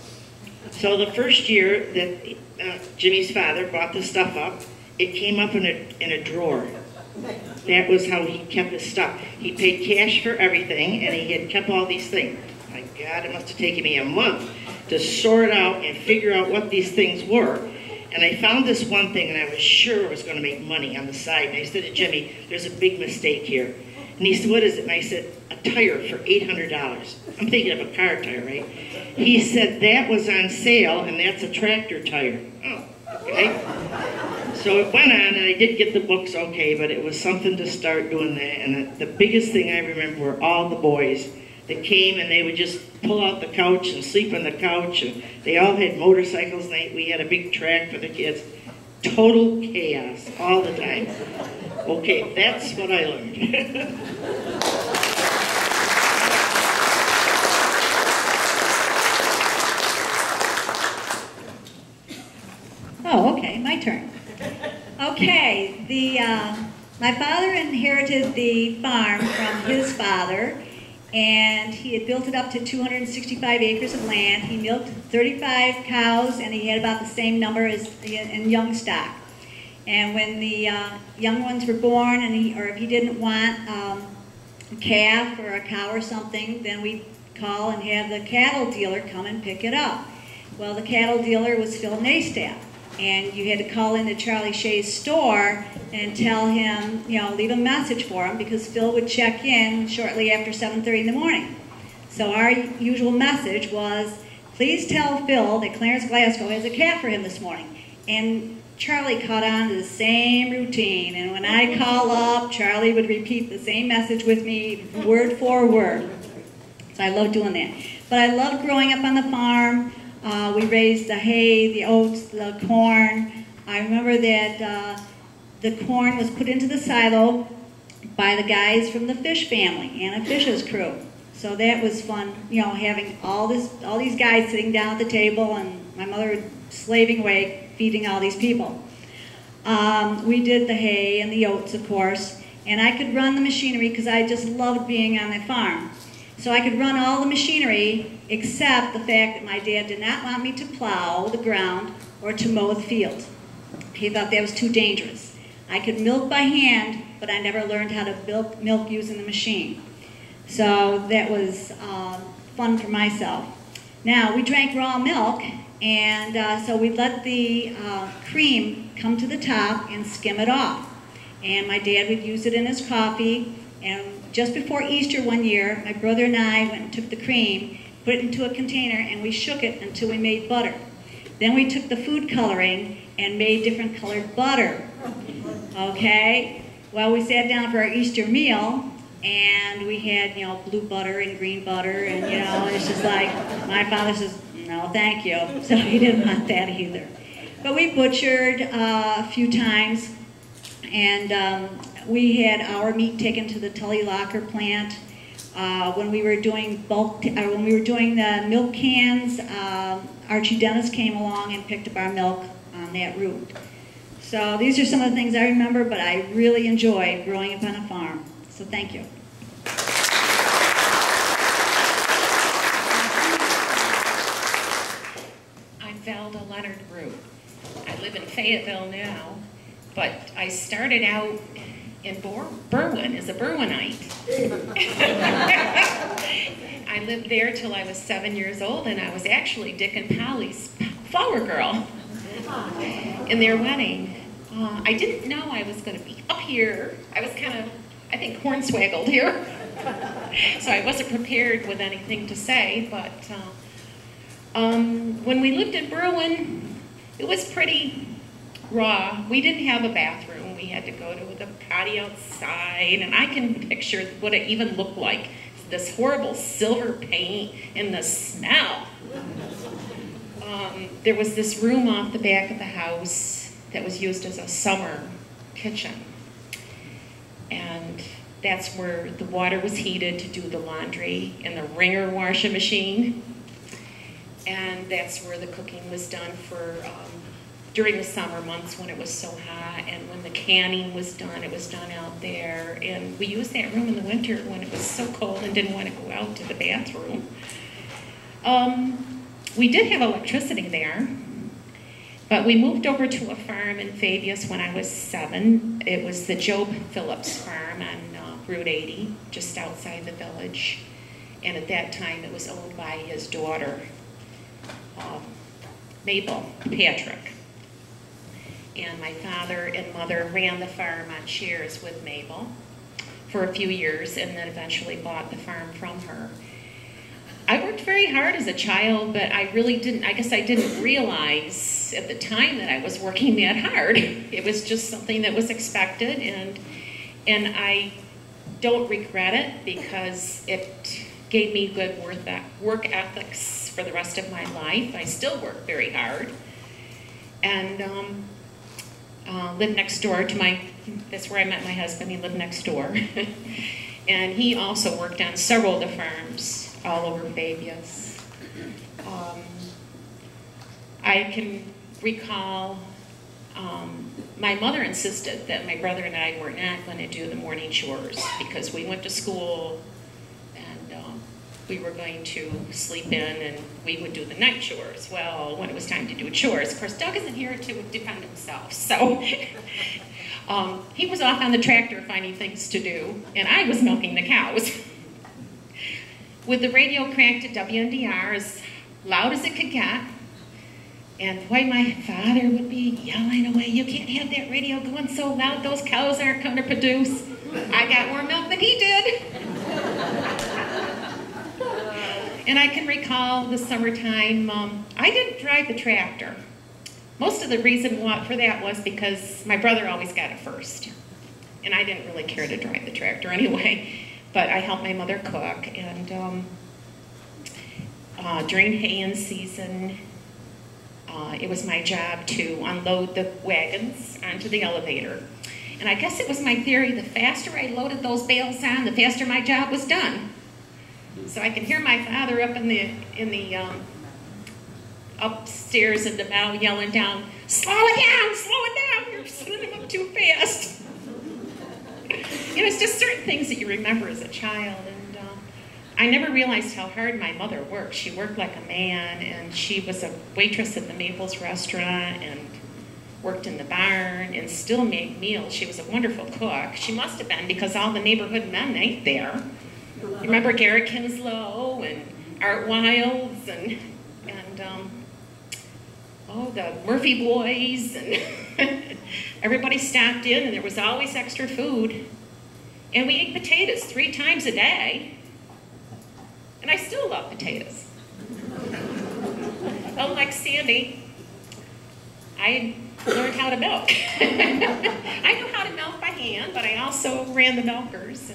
So the first year that Jimmy's father brought the stuff up, it came up in a drawer. That was how he kept his stuff. He paid cash for everything, and he had kept all these things. My God, it must have taken me a month to sort out and figure out what these things were. And I found this one thing, and I was sure it was going to make money on the side. And I said to Jimmy, there's a big mistake here. And he said, what is it? And I said, a tire for $800. I'm thinking of a car tire, right? He said, that was on sale, and that's a tractor tire. Oh, okay. So it went on, and I did get the books okay, but it was something to start doing that. And the biggest thing I remember were all the boys that came, and they would just pull out the couch and sleep on the couch, and they all had motorcycles, and we had a big track for the kids. Total chaos all the time. Okay, that's what I learned. Oh, okay, my turn. Okay, my father inherited the farm from his father, and he had built it up to 265 acres of land. He milked 35 cows, and he had about the same number as in young stock. And when the young ones were born, or if he didn't want a calf or a cow or something, then we'd call and have the cattle dealer come and pick it up. Well, the cattle dealer was Phil Naystad, and you had to call into Charlie Shea's store and tell him, leave a message for him, because Phil would check in shortly after 7:30 in the morning. So our usual message was, please tell Phil that Clarence Glasgow has a calf for him this morning. And Charlie caught on to the same routine, and when I call up, Charlie would repeat the same message with me, word for word. So I loved doing that. But I loved growing up on the farm. We raised the hay, the oats, the corn. I remember that the corn was put into the silo by the guys from the fish family, Anna Fish's crew. So that was fun, having all these guys sitting down at the table, and my mother slaving away, feeding all these people. We did the hay and the oats, of course, and I could run the machinery because I just loved being on the farm. So I could run all the machinery except the fact that my dad did not want me to plow the ground or to mow the field. He thought that was too dangerous. I could milk by hand, but I never learned how to milk using the machine. So that was fun for myself. Now, we drank raw milk, and so we'd let the cream come to the top and skim it off. And my dad would use it in his coffee, and just before Easter one year, my brother and I went and took the cream, put it into a container, and we shook it until we made butter. Then we took the food coloring and made different colored butter. Okay? Well, we sat down for our Easter meal, and we had, blue butter and green butter, and, it's just like, my father says, no, thank you. So he didn't want that either. But we butchered a few times, and we had our meat taken to the Tully Locker plant. When we were doing the milk cans, Archie Dennis came along and picked up our milk on that route. So these are some of the things I remember, but I really enjoyed growing up on a farm. So thank you. I'm Valda Leonard Root. I live in Fayetteville now, but I started out in Berwyn is a Berwynite. I lived there till I was 7 years old, and I was actually Dick and Polly's flower girl in their wedding. I didn't know I was going to be up here. I was kind of, I think, hornswaggled here. So I wasn't prepared with anything to say, but when we lived in Berwyn, it was pretty raw. We didn't have a bathroom. We had to go to the potty outside, and I can picture what it even looked like. This horrible silver paint and the smell. There was this room off the back of the house that was used as a summer kitchen. And that's where the water was heated to do the laundry in the wringer washing machine. And that's where the cooking was done for during the summer months when it was so hot, and when the canning was done, it was done out there. And we used that room in the winter when it was so cold and didn't want to go out to the bathroom. We did have electricity there, but we moved over to a farm in Fabius when I was 7. It was the Job Phillips farm on Route 80, just outside the village. And at that time, it was owned by his daughter, Mabel Patrick. And my father and mother ran the farm on shares with Mabel for a few years, and then eventually bought the farm from her. I worked very hard as a child, but I guess I didn't realize at the time that I was working that hard. It was just something that was expected, and I don't regret it because it gave me good work ethics for the rest of my life. I still work very hard, and lived next door to that's where I met my husband. He lived next door. And he also worked on several of the farms all over Fabius. I can recall my mother insisted that my brother and I were not going to do the morning chores because we went to school and we were going to sleep in and we would do the night chores. Well, when it was time to do chores, of course, Doug isn't here to defend himself, so he was off on the tractor finding things to do, and I was milking the cows. With the radio cranked at WNDR as loud as it could get, and boy, my father would be yelling away, "You can't have that radio going so loud, those cows aren't going to produce." I got more milk than he did. And I can recall the summertime, I didn't drive the tractor. Most of the reason for that was because my brother always got it first. And I didn't really care to drive the tractor anyway. But I helped my mother cook. And during haying season, it was my job to unload the wagons onto the elevator. And I guess it was my theory, the faster I loaded those bales on, the faster my job was done. So I can hear my father up in the upstairs in the bow yelling down, slow it down, you're sending them up too fast." You know, it's just certain things that you remember as a child. And I never realized how hard my mother worked. She worked like a man, and she was a waitress at the Maples restaurant and worked in the barn and still made meals. She was a wonderful cook. She must have been, because all the neighborhood men ate there. You remember Garrett Kinslow and Art Wilds and the Murphy boys, and everybody stopped in, and there was always extra food. And we ate potatoes 3 times a day, and I still love potatoes. Unlike Sandy, I learned how to milk. I knew how to milk by hand, but I also ran the milkers,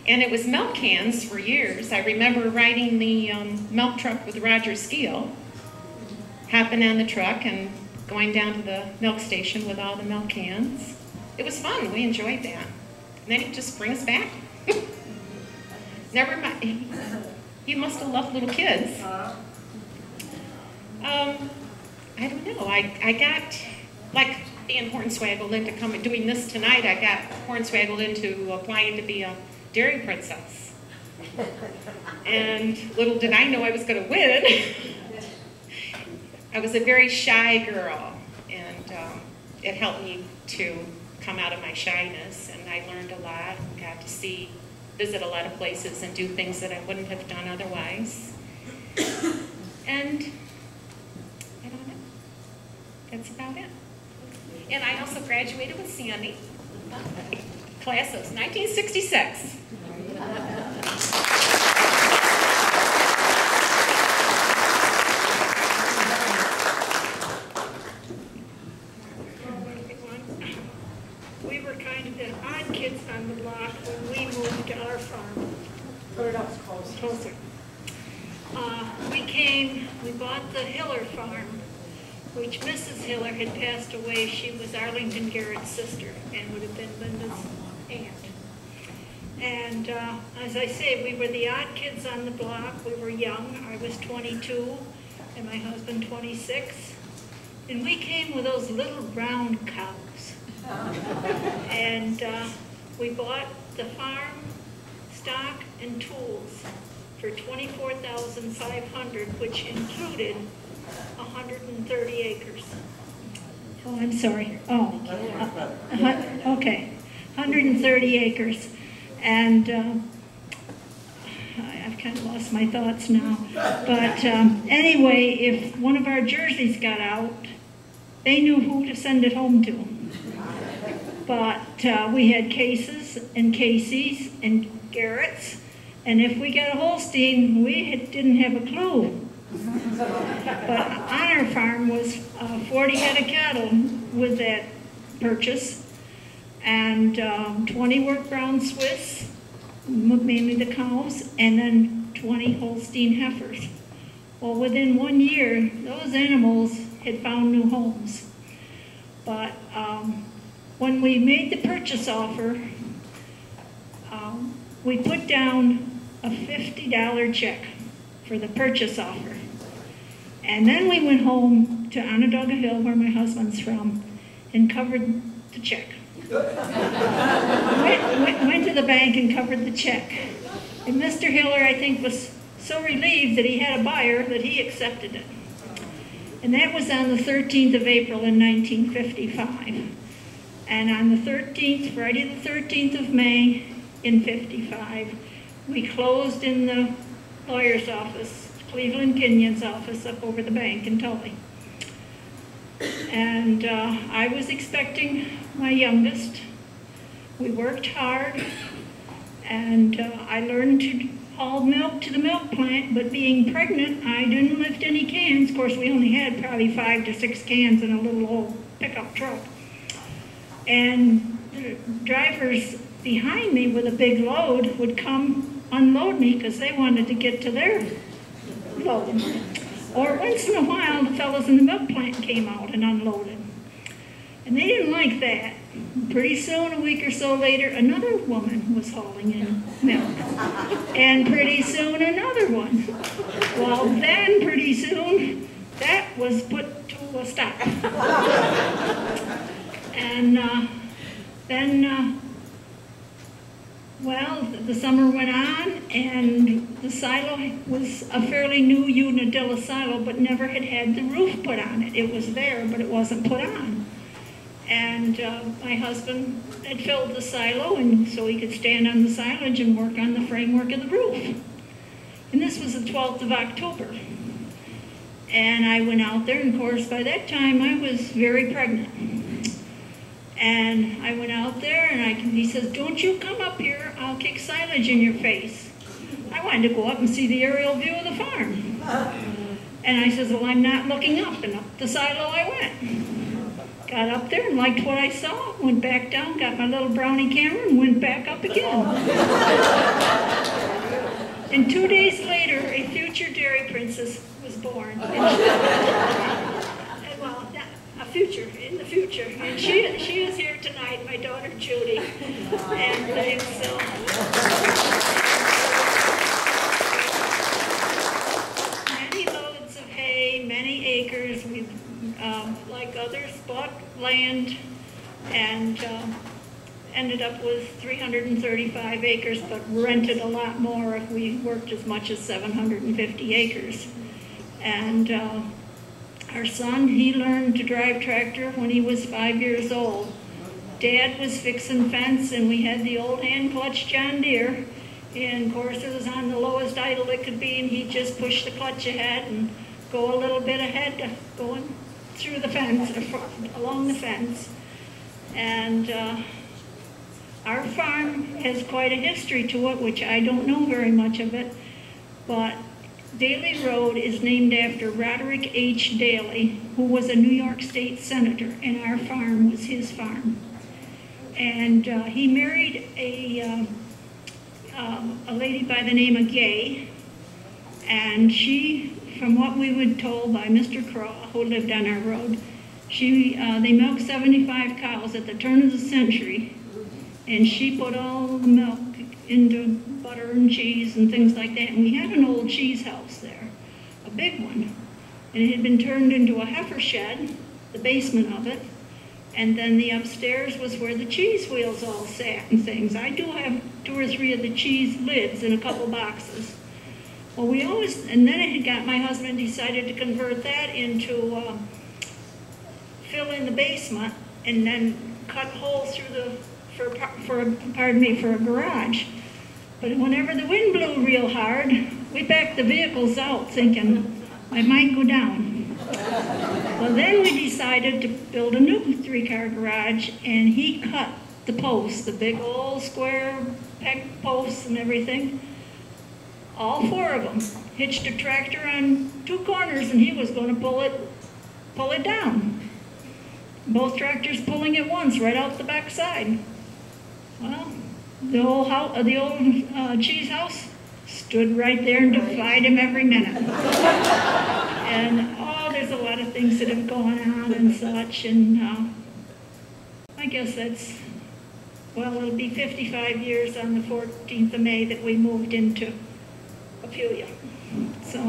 and it was milk cans for years. I remember riding the milk truck with Roger Skeel, hopping on the truck and going down to the milk station with all the milk cans. It was fun. We enjoyed that. And then he'd just bring us back. Never mind. He must have loved little kids. I don't know. I got, like being hornswaggled into doing this tonight, I got hornswaggled into applying to be a dairy princess. And little did I know I was going to win. I was a very shy girl, and it helped me to come out of my shyness. And I learned a lot and got to visit a lot of places and do things that I wouldn't have done otherwise. And I don't know. That's about it. And I also graduated with Sandy, class of 1966. We were kind of the odd kids on the block when we moved to our farm. Put it up closer. We bought the Hiller farm, which Mrs. Hiller had passed away. She was Arlington Garrett's sister and would have been Linda's aunt. And as I say, we were the odd kids on the block. We were young. I was 22 and my husband 26. And we came with those little round cows. And we bought the farm, stock, and tools for $24,500, which included 130 acres. Oh, I'm sorry. Oh, okay, 130 acres. And I've kind of lost my thoughts now. But anyway, if one of our jerseys got out, they knew who to send it home to. But we had Cases and Caseys and Garretts, and if we got a Holstein, we didn't have a clue. But on our farm was 40 head of cattle with that purchase, and 20 were brown Swiss, mainly the cows, and then 20 Holstein heifers. Well, within 1 year, those animals had found new homes. But when we made the purchase offer, we put down a $50 check for the purchase offer. And then we went home to Onondaga Hill, where my husband's from, and covered the check. went to the bank and covered the check. And Mr. Hiller, I think, was so relieved that he had a buyer that he accepted it. And that was on the 13th of April in 1955. And on the 13th, Friday the 13th of May in 55, we closed in the lawyer's office, Cleveland Kenyon's office up over the bank in Tully. And I was expecting my youngest. We worked hard, and I learned to haul milk to the milk plant, but being pregnant, I didn't lift any cans. Of course, we only had probably 5 to 6 cans in a little old pickup truck. And the drivers behind me with a big load would come unload me because they wanted to get to their load. Or once in a while, the fellows in the milk plant came out and unloaded. And they didn't like that. Pretty soon, a week or so later, another woman was hauling in milk. And pretty soon, another one. Well, then, pretty soon, that was put to a stop. And then, well, the summer went on, and the silo was a fairly new Unadilla silo, but never had the roof put on it. It was there, but it wasn't put on. And my husband had filled the silo, and so he could stand on the silage and work on the framework of the roof. And this was the 12th of October. And I went out there, and of course, by that time, I was very pregnant. And I went out there, and he says, "Don't you come up here, I'll kick silage in your face." I wanted to go up and see the aerial view of the farm. And I says, "Well, I'm not looking up," and up the silo I went. Got up there and liked what I saw, went back down, got my little brownie camera, and went back up again. And 2 days later, a future dairy princess was born. Well, a future, in the future. And she is here tonight, my daughter Judy. And so... many loads of hay, many acres. We, like others, bought land and ended up with 335 acres, but rented a lot more if we worked as much as 750 acres. And our son, he learned to drive tractor when he was 5 years old. Dad was fixing fence, and we had the old hand clutch John Deere. And of course, it was on the lowest idle it could be, and he'd just push the clutch ahead and go a little bit ahead, going through the fence, along the fence. And our farm has quite a history to it, which I don't know very much of it, but Daly Road is named after Roderick H. Daly, who was a New York State Senator, and our farm was his farm. And he married a lady by the name of Gay, and she, from what we were told by Mr. Crow, who lived on our road, they milked 75 cows at the turn of the century, and she put all the milk into butter and cheese and things like that. And we had an old cheese house there, a big one, and it had been turned into a heifer shed, the basement of it, and then the upstairs was where the cheese wheels all sat and things. I do have 2 or 3 of the cheese lids in a couple boxes. Well, and then it had got, my husband decided to convert that into, fill in the basement and then cut holes through for a garage. But whenever the wind blew real hard, we backed the vehicles out thinking, I might go down. Well, then we decided to build a new 3-car garage, and he cut the posts, the big old square peg posts and everything, all 4 of them. Hitched a tractor on 2 corners, and he was going to pull it down. Both tractors pulling at once, right out the back side. Well, the old cheese house stood right there and defied him every minute. And there's a lot of things that have gone on and such, and I guess that's, well, it'll be 55 years on the 14th of May that we moved into Apulia. So,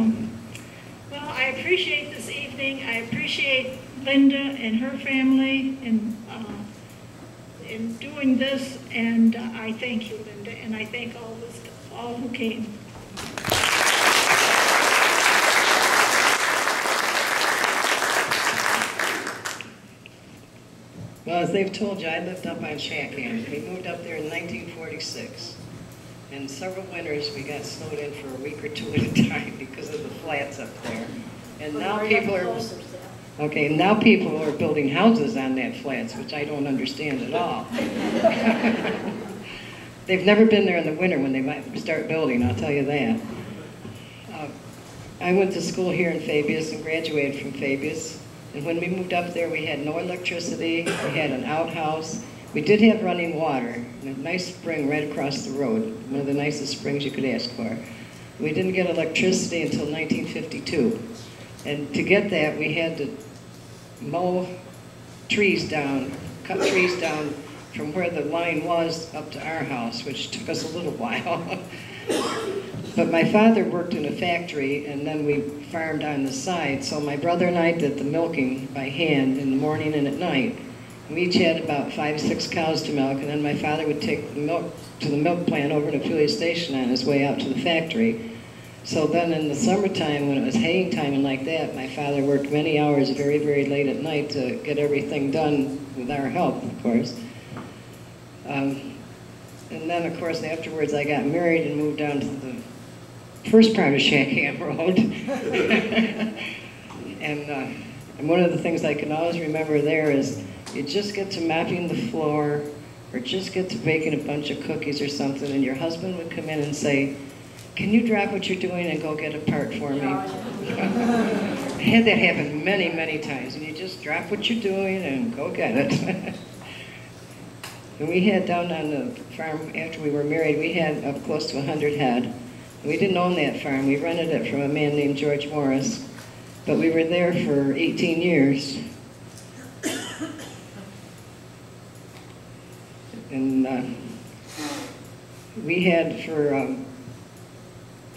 well, I appreciate this evening. I appreciate Linda and her family in doing this, and I thank you, Linda, and I thank all who came. Well, as they've told you, I lived up on Shackham. We moved up there in 1946. And several winters we got snowed in for a week or 2 at a time because of the flats up there. And now people are building houses on that flats, which I don't understand at all. They've never been there in the winter when they might start building, I'll tell you that. I went to school here in Fabius and graduated from Fabius. And when we moved up there, we had no electricity, we had an outhouse. We did have running water, and a nice spring right across the road, one of the nicest springs you could ask for. We didn't get electricity until 1952. And to get that, we had to mow trees down, cut trees down from where the line was up to our house, which took us a little while. But my father worked in a factory, and then we farmed on the side. So my brother and I did the milking by hand in the morning and at night. We each had about 5, 6 cows to milk, and then my father would take the milk to the milk plant over in Apulia Station on his way out to the factory. So then in the summertime, when it was haying time and like that, my father worked many hours very, very late at night to get everything done with our help, of course. And then, of course, afterwards I got married and moved down to the first part of Shackham Road. And one of the things I can always remember there is you just get to mopping the floor or just get to baking a bunch of cookies or something, and your husband would come in and say, "Can you drop what you're doing and go get a part for me?" I had that happen many, many times, and you just drop what you're doing and go get it. And we had down on the farm, after we were married, we had up close to 100 head. We didn't own that farm. We rented it from a man named George Morris, but we were there for 18 years. And we had, for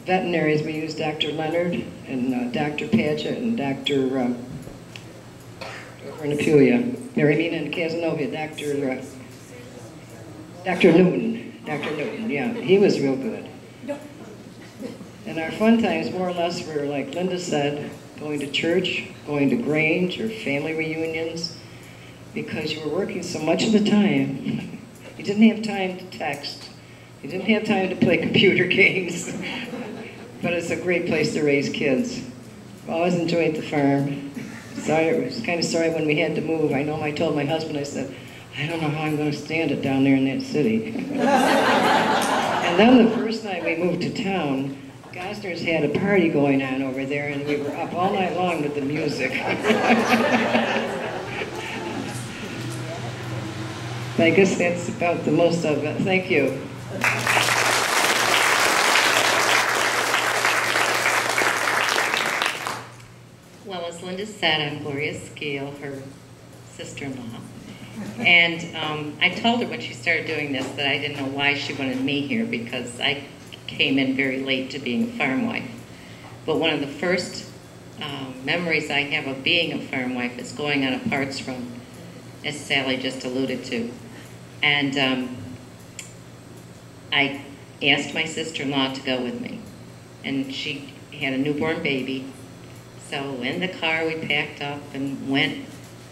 veterinaries, we used Dr. Leonard and Dr. Padgett and Dr. over in Apulia, in Casanova, Dr. Newton. Dr. Newton, yeah, he was real good. And our fun times, more or less, were, like Linda said, going to church, going to Grange or family reunions. because you were working so much of the time. You didn't have time to text. You didn't have time to play computer games. But it's a great place to raise kids. I've always enjoyed the farm. Sorry, I was kind of sorry when we had to move. I know I told my husband, I said, I don't know how I'm going to stand it down there in that city. And then the first night we moved to town, Gosner's had a party going on over there, and we were up all night long with the music. I guess that's about the most of it. Thank you. Well, as Linda said, I'm Gloria Scale, her sister-in-law. And I told her when she started doing this that I didn't know why she wanted me here, because I came in very late to being a farm wife. But one of the first memories I have of being a farm wife is going on a parts run, as Sally just alluded to. And I asked my sister-in-law to go with me. And she had a newborn baby. So in the car we packed up and went.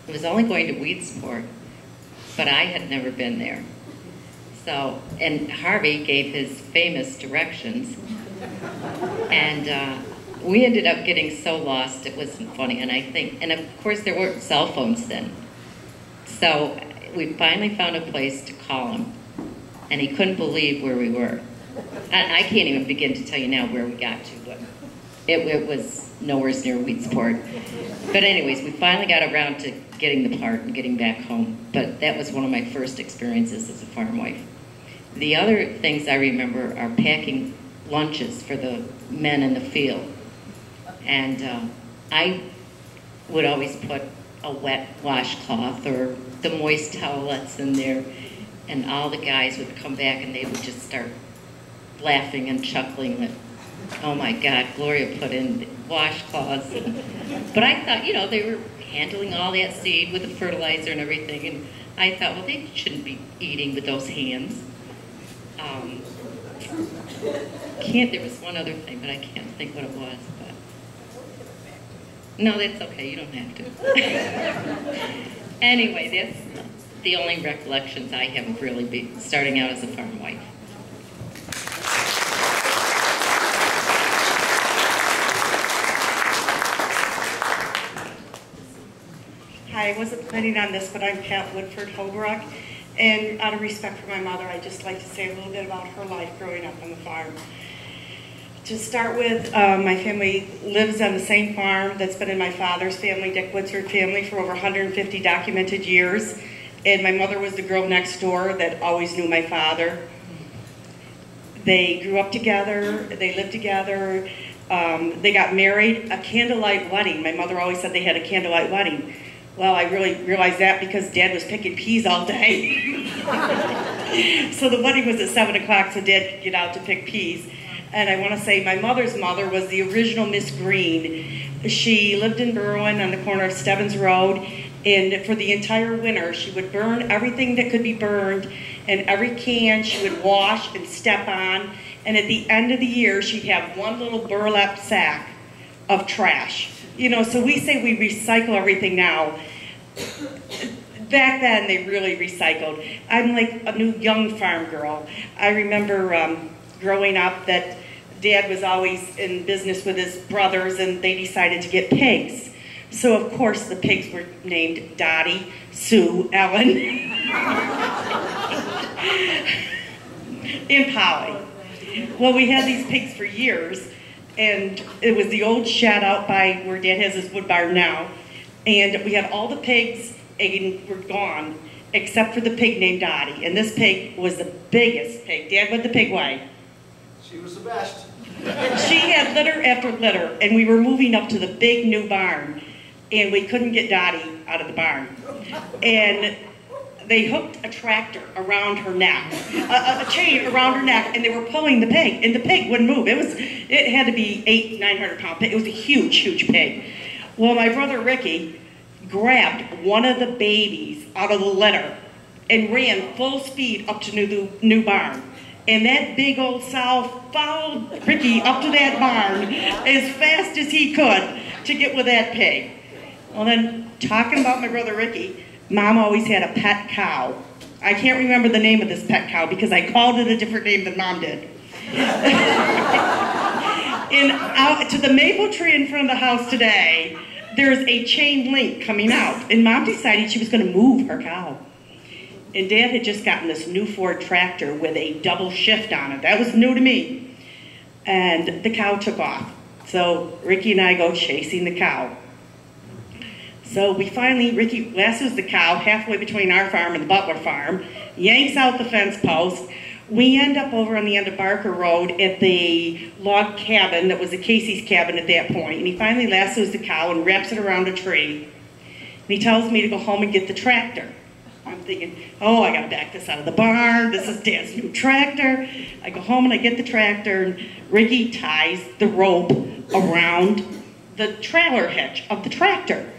It was only going to Weedsport, but I had never been there. So, and Harvey gave his famous directions. And we ended up getting so lost it wasn't funny. And of course there weren't cell phones then. So we finally found a place to call him, and he couldn't believe where we were. I can't even begin to tell you now where we got to, but it was nowhere near Weedsport. But anyways, we finally got around to getting the part and getting back home. But that was one of my first experiences as a farm wife. The other things I remember are packing lunches for the men in the field. And I would always put a wet washcloth or the moist towelettes in there, and all the guys would come back and they would just start laughing and chuckling that, oh my God, Gloria put in washcloths. But I thought, you know, they were handling all that seed with the fertilizer and everything, and I thought, well, they shouldn't be eating with those hands. There was one other thing, but I can't think what it was. But no, that's okay, you don't have to. Anyway, that's the only recollections I have of really starting out as a farm wife. Hi, I wasn't planning on this, but I'm Pat Woodford Holbrook, and out of respect for my mother, I'd just like to say a little bit about her life growing up on the farm. To start with, my family lives on the same farm that's been in my father's family, Dick Woodsford family, for over 150 documented years, and my mother was the girl next door that always knew my father. They grew up together, they lived together, they got married, a candlelight wedding. My mother always said they had a candlelight wedding. Well, I really realized that because Dad was picking peas all day. So the wedding was at 7 o'clock, so Dad could get out to pick peas. And I want to say my mother's mother was the original Miss Green. She lived in Berwyn on the corner of Stebbins Road, and for the entire winter she would burn everything that could be burned, and every can she would wash and step on, and at the end of the year she'd have one little burlap sack of trash. You know, so we say we recycle everything now. Back then they really recycled. I'm like a new young farm girl. I remember growing up that Dad was always in business with his brothers, and they decided to get pigs. So of course the pigs were named Dottie, Sue, Ellen, and Polly. Well, we had these pigs for years, and it was the old shed out by where Dad has his wood barn now, and we had all the pigs and were gone except for the pig named Dottie, and this pig was the biggest pig. Dad, what'd the pig weigh? She was the best. She had litter after litter, and we were moving up to the big new barn, and we couldn't get Dottie out of the barn. And they hooked a tractor around her neck, a chain around her neck, and they were pulling the pig, and the pig wouldn't move. It had to be 800-900 pound pig. It was a huge, huge pig. Well, my brother Ricky grabbed one of the babies out of the litter and ran full speed up to the new barn. And that big old sow followed Ricky up to that barn as fast as he could to get with that pig. Well, then, talking about my brother Ricky, Mom always had a pet cow. I can't remember the name of this pet cow because I called it a different name than Mom did. And out to the maple tree in front of the house today, there's a chain link coming out. And Mom decided she was going to move her cow. And Dad had just gotten this new Ford tractor with a double shift on it. That was new to me. And the cow took off. So Ricky and I go chasing the cow. So we finally, Ricky lassos the cow halfway between our farm and the Butler farm, yanks out the fence post. We end up over on the end of Barker Road at the log cabin that was the Casey's cabin at that point. And he finally lassos the cow and wraps it around a tree. And he tells me to go home and get the tractor. I'm thinking, oh, I gotta back this out of the barn. This is Dad's new tractor. I go home and I get the tractor, and Ricky ties the rope around the trailer hitch of the tractor.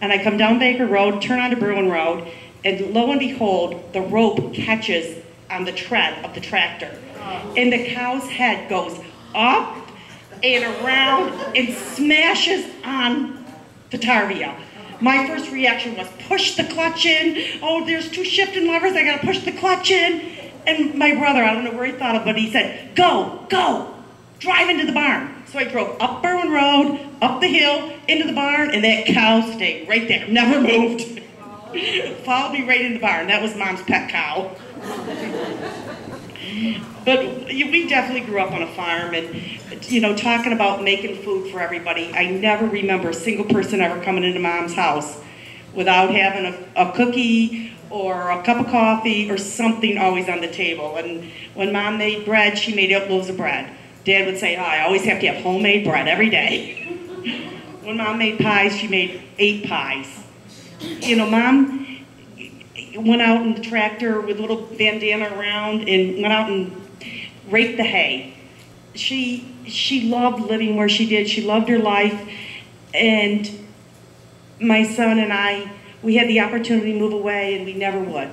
And I come down Baker Road, turn onto Bruin Road, and lo and behold, the rope catches on the tread of the tractor. And the cow's head goes up and around and smashes on the tarvia. My first reaction was push the clutch in. Oh, there's 2 shifting levers, I gotta push the clutch in. And my brother, I don't know where he thought of, but he said, go, go, drive into the barn. So I drove up Berwyn Road, up the hill, into the barn, and that cow stayed right there, never moved. Followed me right in the barn. That was Mom's pet cow. But we definitely grew up on a farm, and you know, talking about making food for everybody, I never remember a single person ever coming into Mom's house without having a cookie or a cup of coffee or something always on the table. And when Mom made bread, she made 8 loaves of bread. Dad would say, oh, I always have to have homemade bread every day. When Mom made pies, she made 8 pies. You know, Mom went out in the tractor with a little bandana around and went out and raked the hay. She loved living where she did. She loved her life. And my son and I, we had the opportunity to move away, and we never would.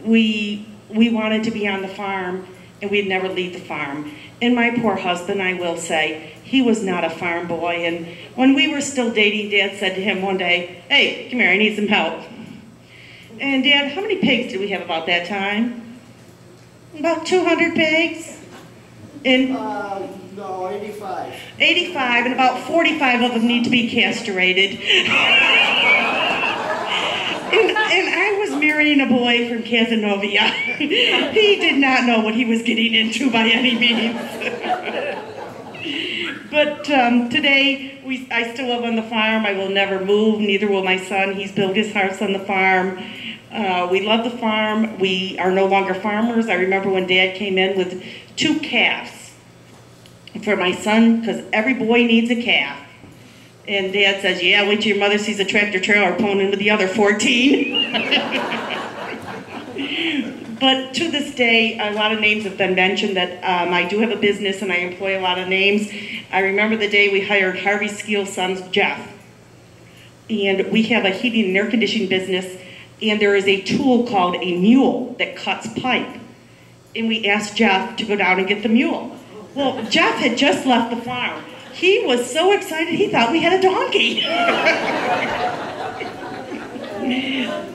We wanted to be on the farm, and we'd never leave the farm. And my poor husband, I will say, he was not a farm boy. And when we were still dating, Dad said to him one day, hey, come here, I need some help. And Dad, how many pigs did we have about that time? About 200 pigs? And no, 85. 85, and about 45 of them need to be castrated. And I was marrying a boy from Casanova. He did not know what he was getting into by any means. But today, I still live on the farm. I will never move, neither will my son. He's built his house on the farm. We love the farm. We are no longer farmers. I remember when Dad came in with 2 calves for my son, because every boy needs a calf. And Dad says, yeah, wait till your mother sees a tractor trailer pulling in with the other 14. But to this day, a lot of names have been mentioned that I do have a business and I employ a lot of names. I remember the day we hired Harvey Skeel's son's Jeff. And we have a heating and air conditioning business, and there is a tool called a mule that cuts pipe. And we asked Jeff to go down and get the mule. Well, Jeff had just left the farm. He was so excited, he thought we had a donkey.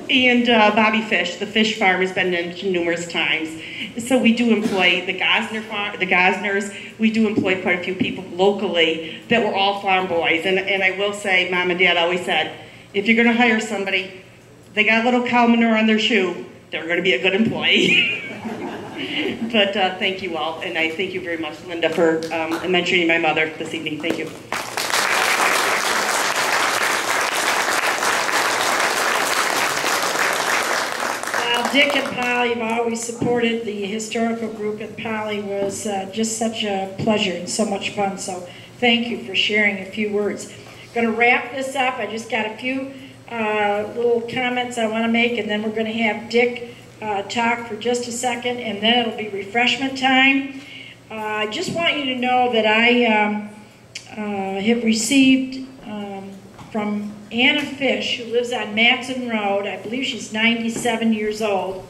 And Bobby Fish, the fish farm, has been mentioned numerous times. So we do employ the Gosners. We do employ quite a few people locally that were all farm boys. And I will say, Mom and Dad always said, if you're going to hire somebody, they got a little cow manure on their shoe, they're going to be a good employee. But thank you all, and I thank you very much, Linda, for mentioning my mother this evening. Thank you. Dick and Polly have always supported the historical group, and Polly was just such a pleasure and so much fun. So thank you for sharing a few words. Going to wrap this up. I just got a few little comments I want to make, and then we're going to have Dick talk for just a second, and then it'll be refreshment time. I just want you to know that I have received from Anna Fish, who lives on Matson Road. I believe she's 97 years old.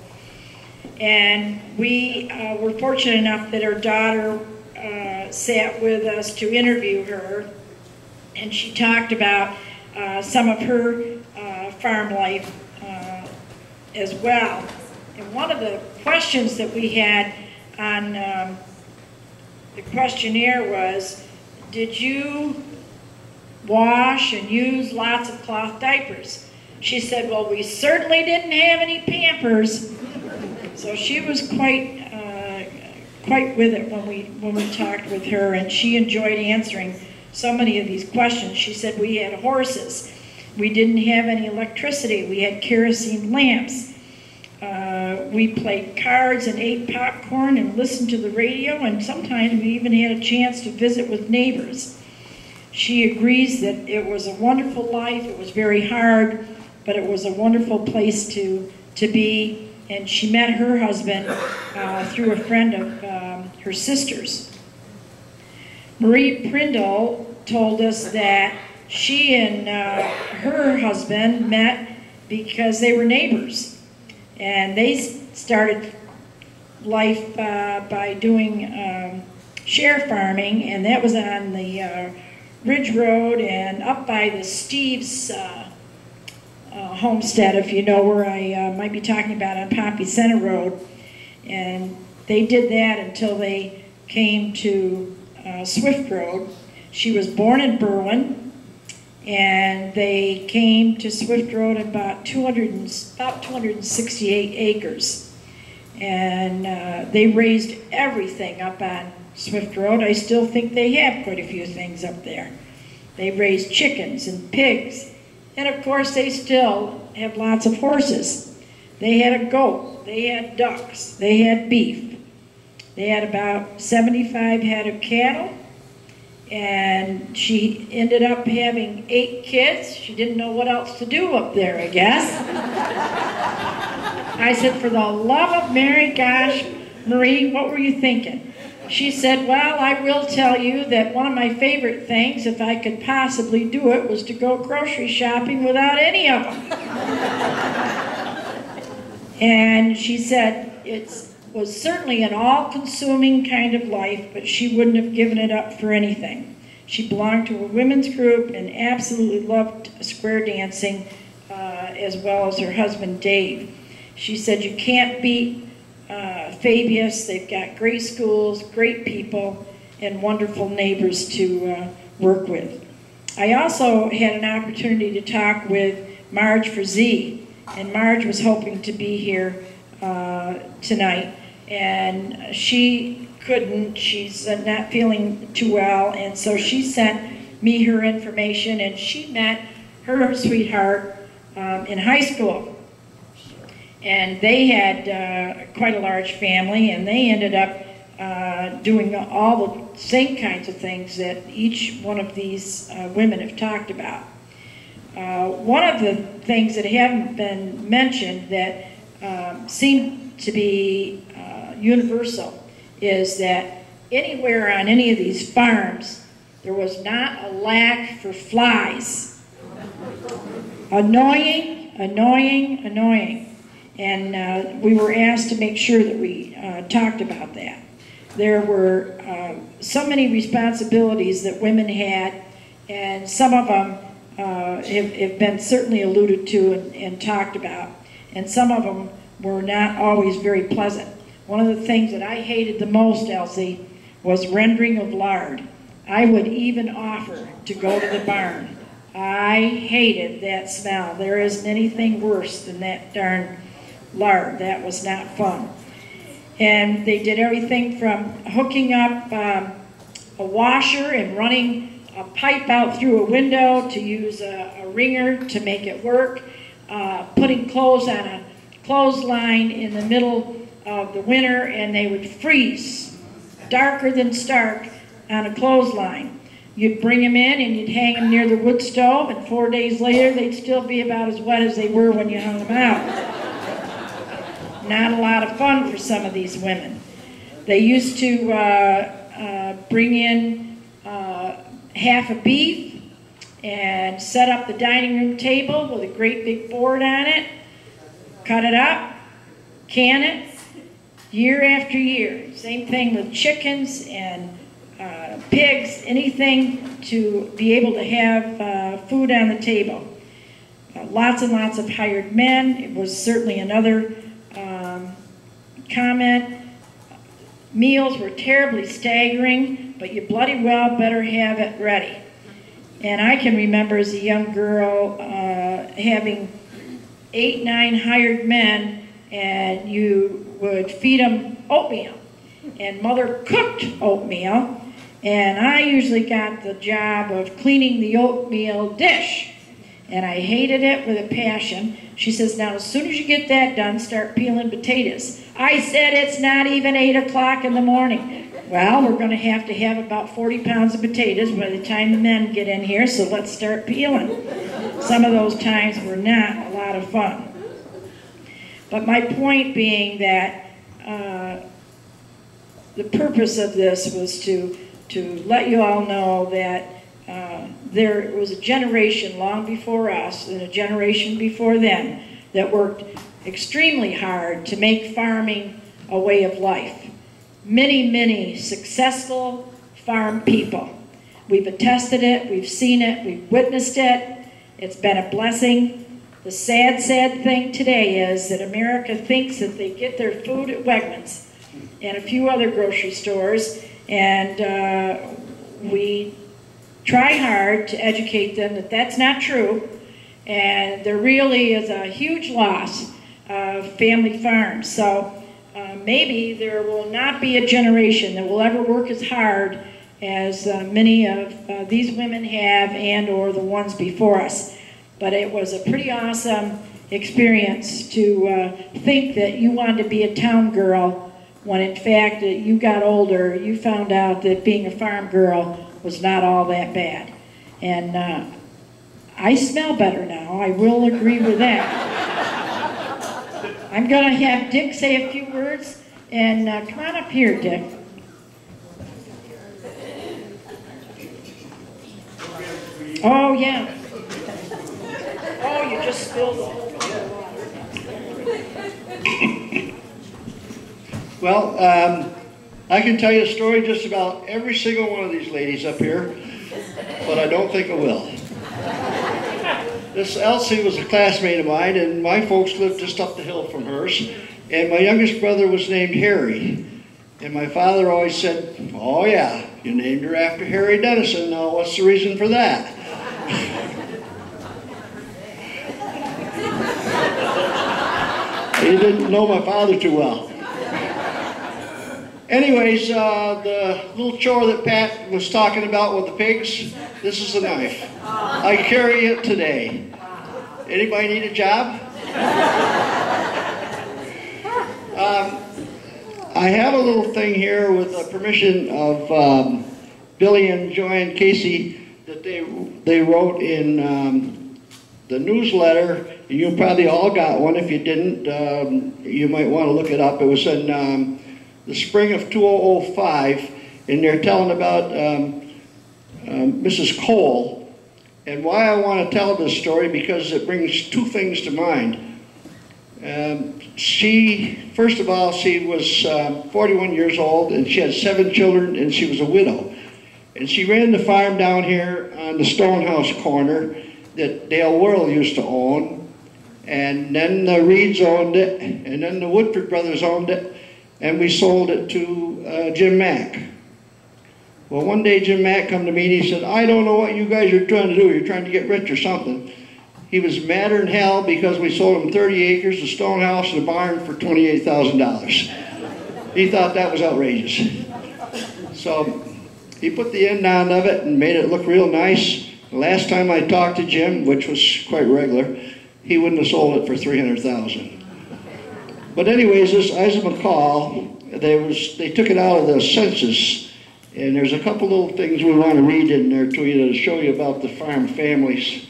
And we were fortunate enough that her daughter sat with us to interview her. And she talked about some of her farm life as well. And one of the questions that we had on the questionnaire was, did you wash and use lots of cloth diapers? She said, well, we certainly didn't have any Pampers. So she was quite with it when we talked with her, and she enjoyed answering so many of these questions. She said we had horses. We didn't have any electricity. We had kerosene lamps. We played cards and ate popcorn and listened to the radio, and sometimes we even had a chance to visit with neighbors. She agrees that it was a wonderful life. It was very hard, but it was a wonderful place to be. And she met her husband through a friend of her sister's. Marie Prindle told us that she and her husband met because they were neighbors. And they started life by doing share farming, and that was on the Ridge Road and up by the Steve's homestead, if you know where I might be talking about, on Pompey Center Road. And they did that until they came to Swift Road. She was born in Berwyn, and they came to Swift Road about 268 acres. And they raised everything up on Swift Road. I still think they have quite a few things up there. They raised chickens and pigs. And of course, they still have lots of horses. They had a goat, they had ducks, they had beef. They had about 75 head of cattle, and she ended up having 8 kids. She didn't know what else to do up there, I guess. I said, for the love of Mary, gosh, Marie, what were you thinking? She said, well, I will tell you that one of my favorite things, if I could possibly do it, was to go grocery shopping without any of them. And she said it was certainly an all-consuming kind of life, but she wouldn't have given it up for anything. She belonged to a women's group and absolutely loved square dancing, as well as her husband, Dave. She said, you can't beat Fabius. They've got great schools, great people, and wonderful neighbors to work with. I also had an opportunity to talk with Marge Frazee, and Marge was hoping to be here tonight, and she couldn't. She's not feeling too well, and so she sent me her information, and she met her sweetheart in high school. And they had quite a large family, and they ended up doing all the same kinds of things that each one of these women have talked about. One of the things that haven't been mentioned that seem to be universal is that anywhere on any of these farms, there was not a lack for flies. Annoying, annoying, annoying. And we were asked to make sure that we talked about that. There were so many responsibilities that women had, and some of them have been certainly alluded to and talked about, and some of them were not always very pleasant. One of the things that I hated the most, Elsie, was rendering of lard. I would even offer to go to the barn. I hated that smell. There isn't anything worse than that darn lard. That was not fun. And they did everything from hooking up a washer and running a pipe out through a window to use a wringer to make it work, putting clothes on a clothesline in the middle of the winter, and they would freeze darker than stark on a clothesline. You'd bring them in and you'd hang them near the wood stove, and 4 days later they'd still be about as wet as they were when you hung them out. Not a lot of fun for some of these women. They used to bring in half a beef and set up the dining room table with a great big board on it, cut it up, can it, year after year. Same thing with chickens and pigs, anything to be able to have food on the table. lots and lots of hired men. It was certainly another comment. Meals were terribly staggering, but you bloody well better have it ready. And I can remember as a young girl having 8, 9 hired men, and you would feed them oatmeal. And Mother cooked oatmeal, and I usually got the job of cleaning the oatmeal dish. And I hated it with a passion. She says, now as soon as you get that done, start peeling potatoes. I said, it's not even 8 o'clock in the morning. Well, we're going to have about 40 pounds of potatoes by the time the men get in here, so let's start peeling. Some of those times were not a lot of fun. But my point being that the purpose of this was to let you all know that there was a generation long before us and a generation before them that worked extremely hard to make farming a way of life. Many, many successful farm people. We've attested it, we've seen it, we've witnessed it. It's been a blessing. The sad, sad thing today is that America thinks that they get their food at Wegmans and a few other grocery stores, and we try hard to educate them that that's not true, and there really is a huge loss of family farms. So maybe there will not be a generation that will ever work as hard as many of these women have, and or the ones before us. But it was a pretty awesome experience to think that you wanted to be a town girl when in fact that you got older, you found out that being a farm girl was not all that bad. And I smell better now, I will agree with that. I'm going to have Dick say a few words, and come on up here, Dick. Oh, yeah. Oh, you just spilled the whole Well, I can tell you a story just about every single one of these ladies up here, but I don't think I will. This Elsie was a classmate of mine, and my folks lived just up the hill from hers, and my youngest brother was named Harry. And my father always said, oh yeah, you named her after Harry Dennison. Now what's the reason for that? He didn't know my father too well. Anyways, the little chore that Pat was talking about with the pigs, this is a knife. I carry it today. Anybody need a job? I have a little thing here with the permission of Billy and Joanne Casey that they wrote in the newsletter. You probably all got one. If you didn't, you might want to look it up. It was in the spring of 2005, and they're telling about Mrs. Cole. And why I want to tell this story, because it brings two things to mind. First of all, she was 41 years old, and she had 7 children, and she was a widow. And she ran the farm down here on the Stonehouse corner that Dale Worrell used to own. And then the Reeds owned it, and then the Woodford brothers owned it, and we sold it to Jim Mack. Well, one day Jim Mack come to me and he said, I don't know what you guys are trying to do. You're trying to get rich or something. He was madder than hell because we sold him 30 acres, a stone house, and a barn for $28,000. He thought that was outrageous. So he put the end on of it and made it look real nice. The last time I talked to Jim, which was quite regular, he wouldn't have sold it for $300,000. But anyways, this Isa McCall, they took it out of the census. And there's a couple little things we want to read in there to you to show you about the farm families.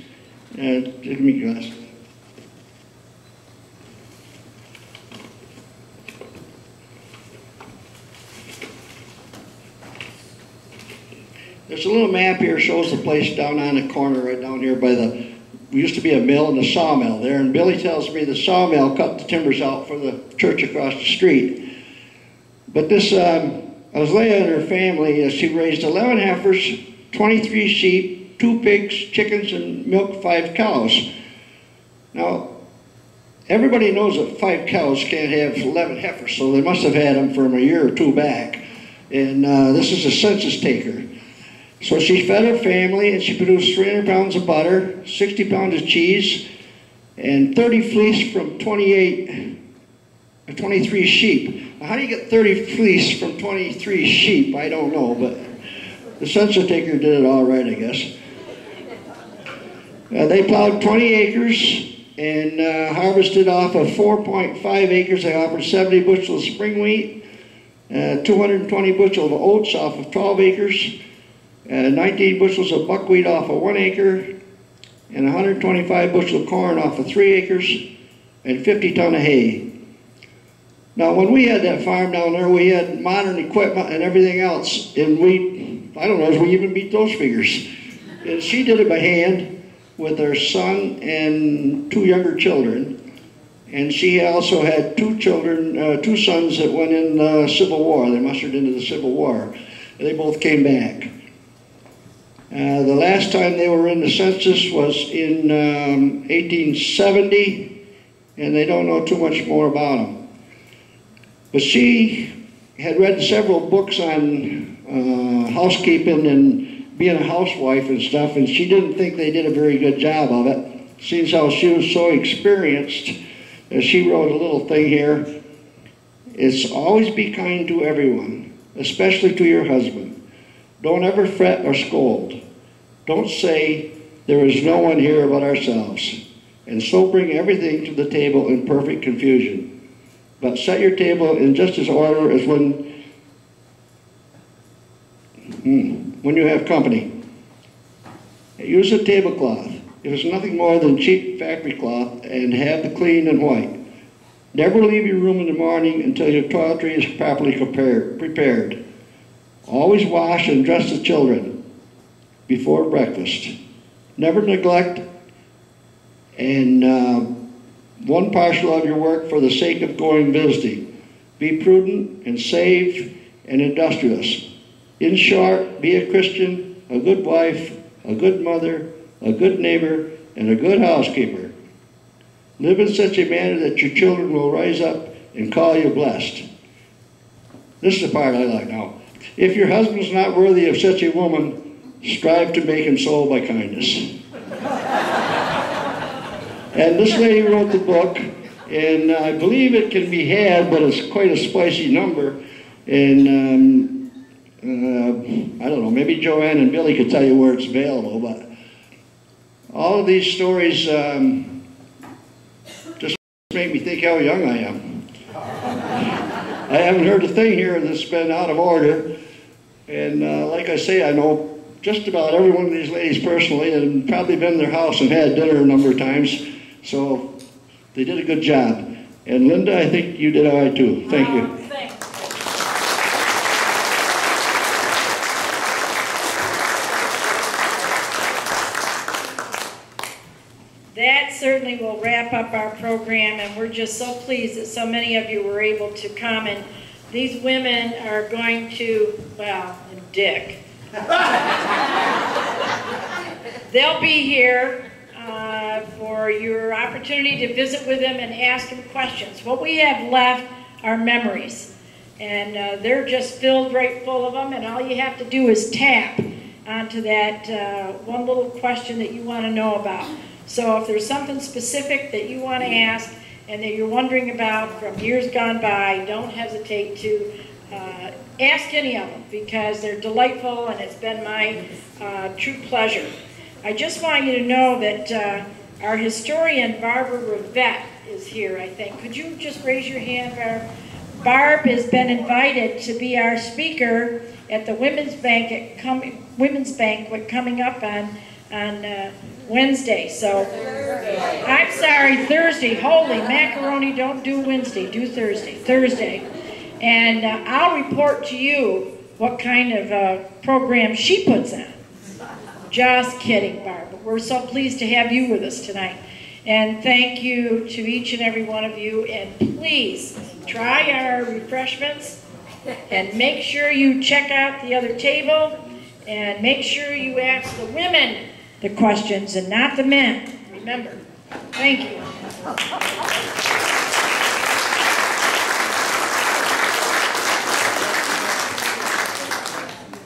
Give me a glass. There's a little map here shows the place down on the corner, right down here by the, used to be a mill and a sawmill there. And Billy tells me the sawmill cut the timbers out for the church across the street. But this, Leah and her family, she raised 11 heifers, 23 sheep, 2 pigs, chickens, and milked 5 cows. Now, everybody knows that 5 cows can't have 11 heifers, so they must have had them from a year or two back. And this is a census taker. So she fed her family, and she produced 300 pounds of butter, 60 pounds of cheese, and 30 fleece from 23 sheep. Now, how do you get 30 fleece from 23 sheep? I don't know, but the census taker did it all right, I guess. They plowed 20 acres and harvested off of 4.5 acres. They offered 70 bushels of spring wheat, 220 bushels of oats off of 12 acres, 19 bushels of buckwheat off of 1 acre, and 125 bushels of corn off of 3 acres, and 50 ton of hay. Now, when we had that farm down there, we had modern equipment and everything else, and I don't know if we even beat those figures. And she did it by hand with her son and 2 younger children. And she also had 2 children, 2 sons that went in the Civil War. They mustered into the Civil War. And they both came back. The last time they were in the census was in 1870, and they don't know too much more about them. But she had read several books on housekeeping and being a housewife and stuff, and she didn't think they did a very good job of it. Seems how she was so experienced, she wrote a little thing here. It's always be kind to everyone, especially to your husband. Don't ever fret or scold. Don't say, there is no one here but ourselves, and so bring everything to the table in perfect confusion. But set your table in just as order as when you have company. Use a tablecloth. If it's nothing more than cheap factory cloth, and have the clean and white. Never leave your room in the morning until your toiletry is properly prepared. Always wash and dress the children before breakfast. Never neglect and one partial of your work for the sake of going visiting. Be prudent and save and industrious. In short, be a Christian, a good wife, a good mother, a good neighbor, and a good housekeeper. Live in such a manner that your children will rise up and call you blessed. This is the part I like now. If your husband is not worthy of such a woman, strive to make him so by kindness. And this lady wrote the book, and I believe it can be had, but it's quite a spicy number. And I don't know, maybe Joanne and Billy could tell you where it's available, but all of these stories just make me think how young I am. I haven't heard a thing here that's been out of order, and like I say, I know just about every one of these ladies personally, and probably been in their house and had dinner a number of times, so they did a good job. And Linda, I think you did all right too. Thank you. That certainly will wrap up our program, and we're just so pleased that so many of you were able to come. And these women are going to, well, Dick. They'll be here for your opportunity to visit with them and ask them questions. What we have left are memories, and they're just filled right full of them, and all you have to do is tap onto that one little question that you want to know about. So if there's something specific that you want to ask and that you're wondering about from years gone by, don't hesitate to ask any of them, because they're delightful, and it's been my true pleasure. I just want you to know that our historian, Barbara Rivette, is here, I think. Could you just raise your hand, Barb? Barb has been invited to be our speaker at the Women's Banquet coming up on Wednesday. So, I'm sorry, Thursday. Holy macaroni, don't do Wednesday, do Thursday. Thursday. And I'll report to you what kind of program she puts on. Just kidding, Barb. But we're so pleased to have you with us tonight. And thank you to each and every one of you. And please try our refreshments, and make sure you check out the other table, and make sure you ask the women the questions and not the men. Remember. Thank you.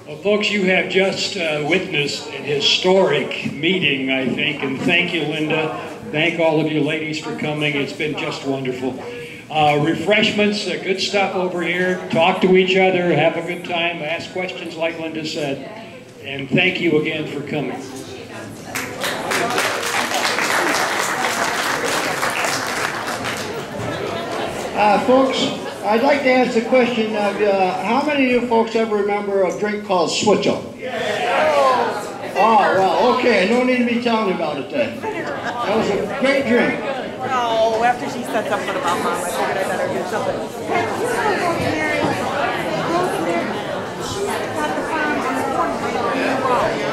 Well, folks, you have just witnessed an historic meeting, I think, and thank you, Linda. Thank all of you ladies for coming. It's been just wonderful. Refreshments, good stuff over here. Talk to each other, have a good time, ask questions like Linda said. And thank you again for coming. Folks, I'd like to ask the question of how many of you folks ever remember a drink called Switch-Up? Oh, well, okay, no need to be telling you about it then. That was a great drink. Oh, after she said something about Mom, I figured I better do something. Hey, you know Rosemary? Rosemary, she's got the farm on the corner right over here.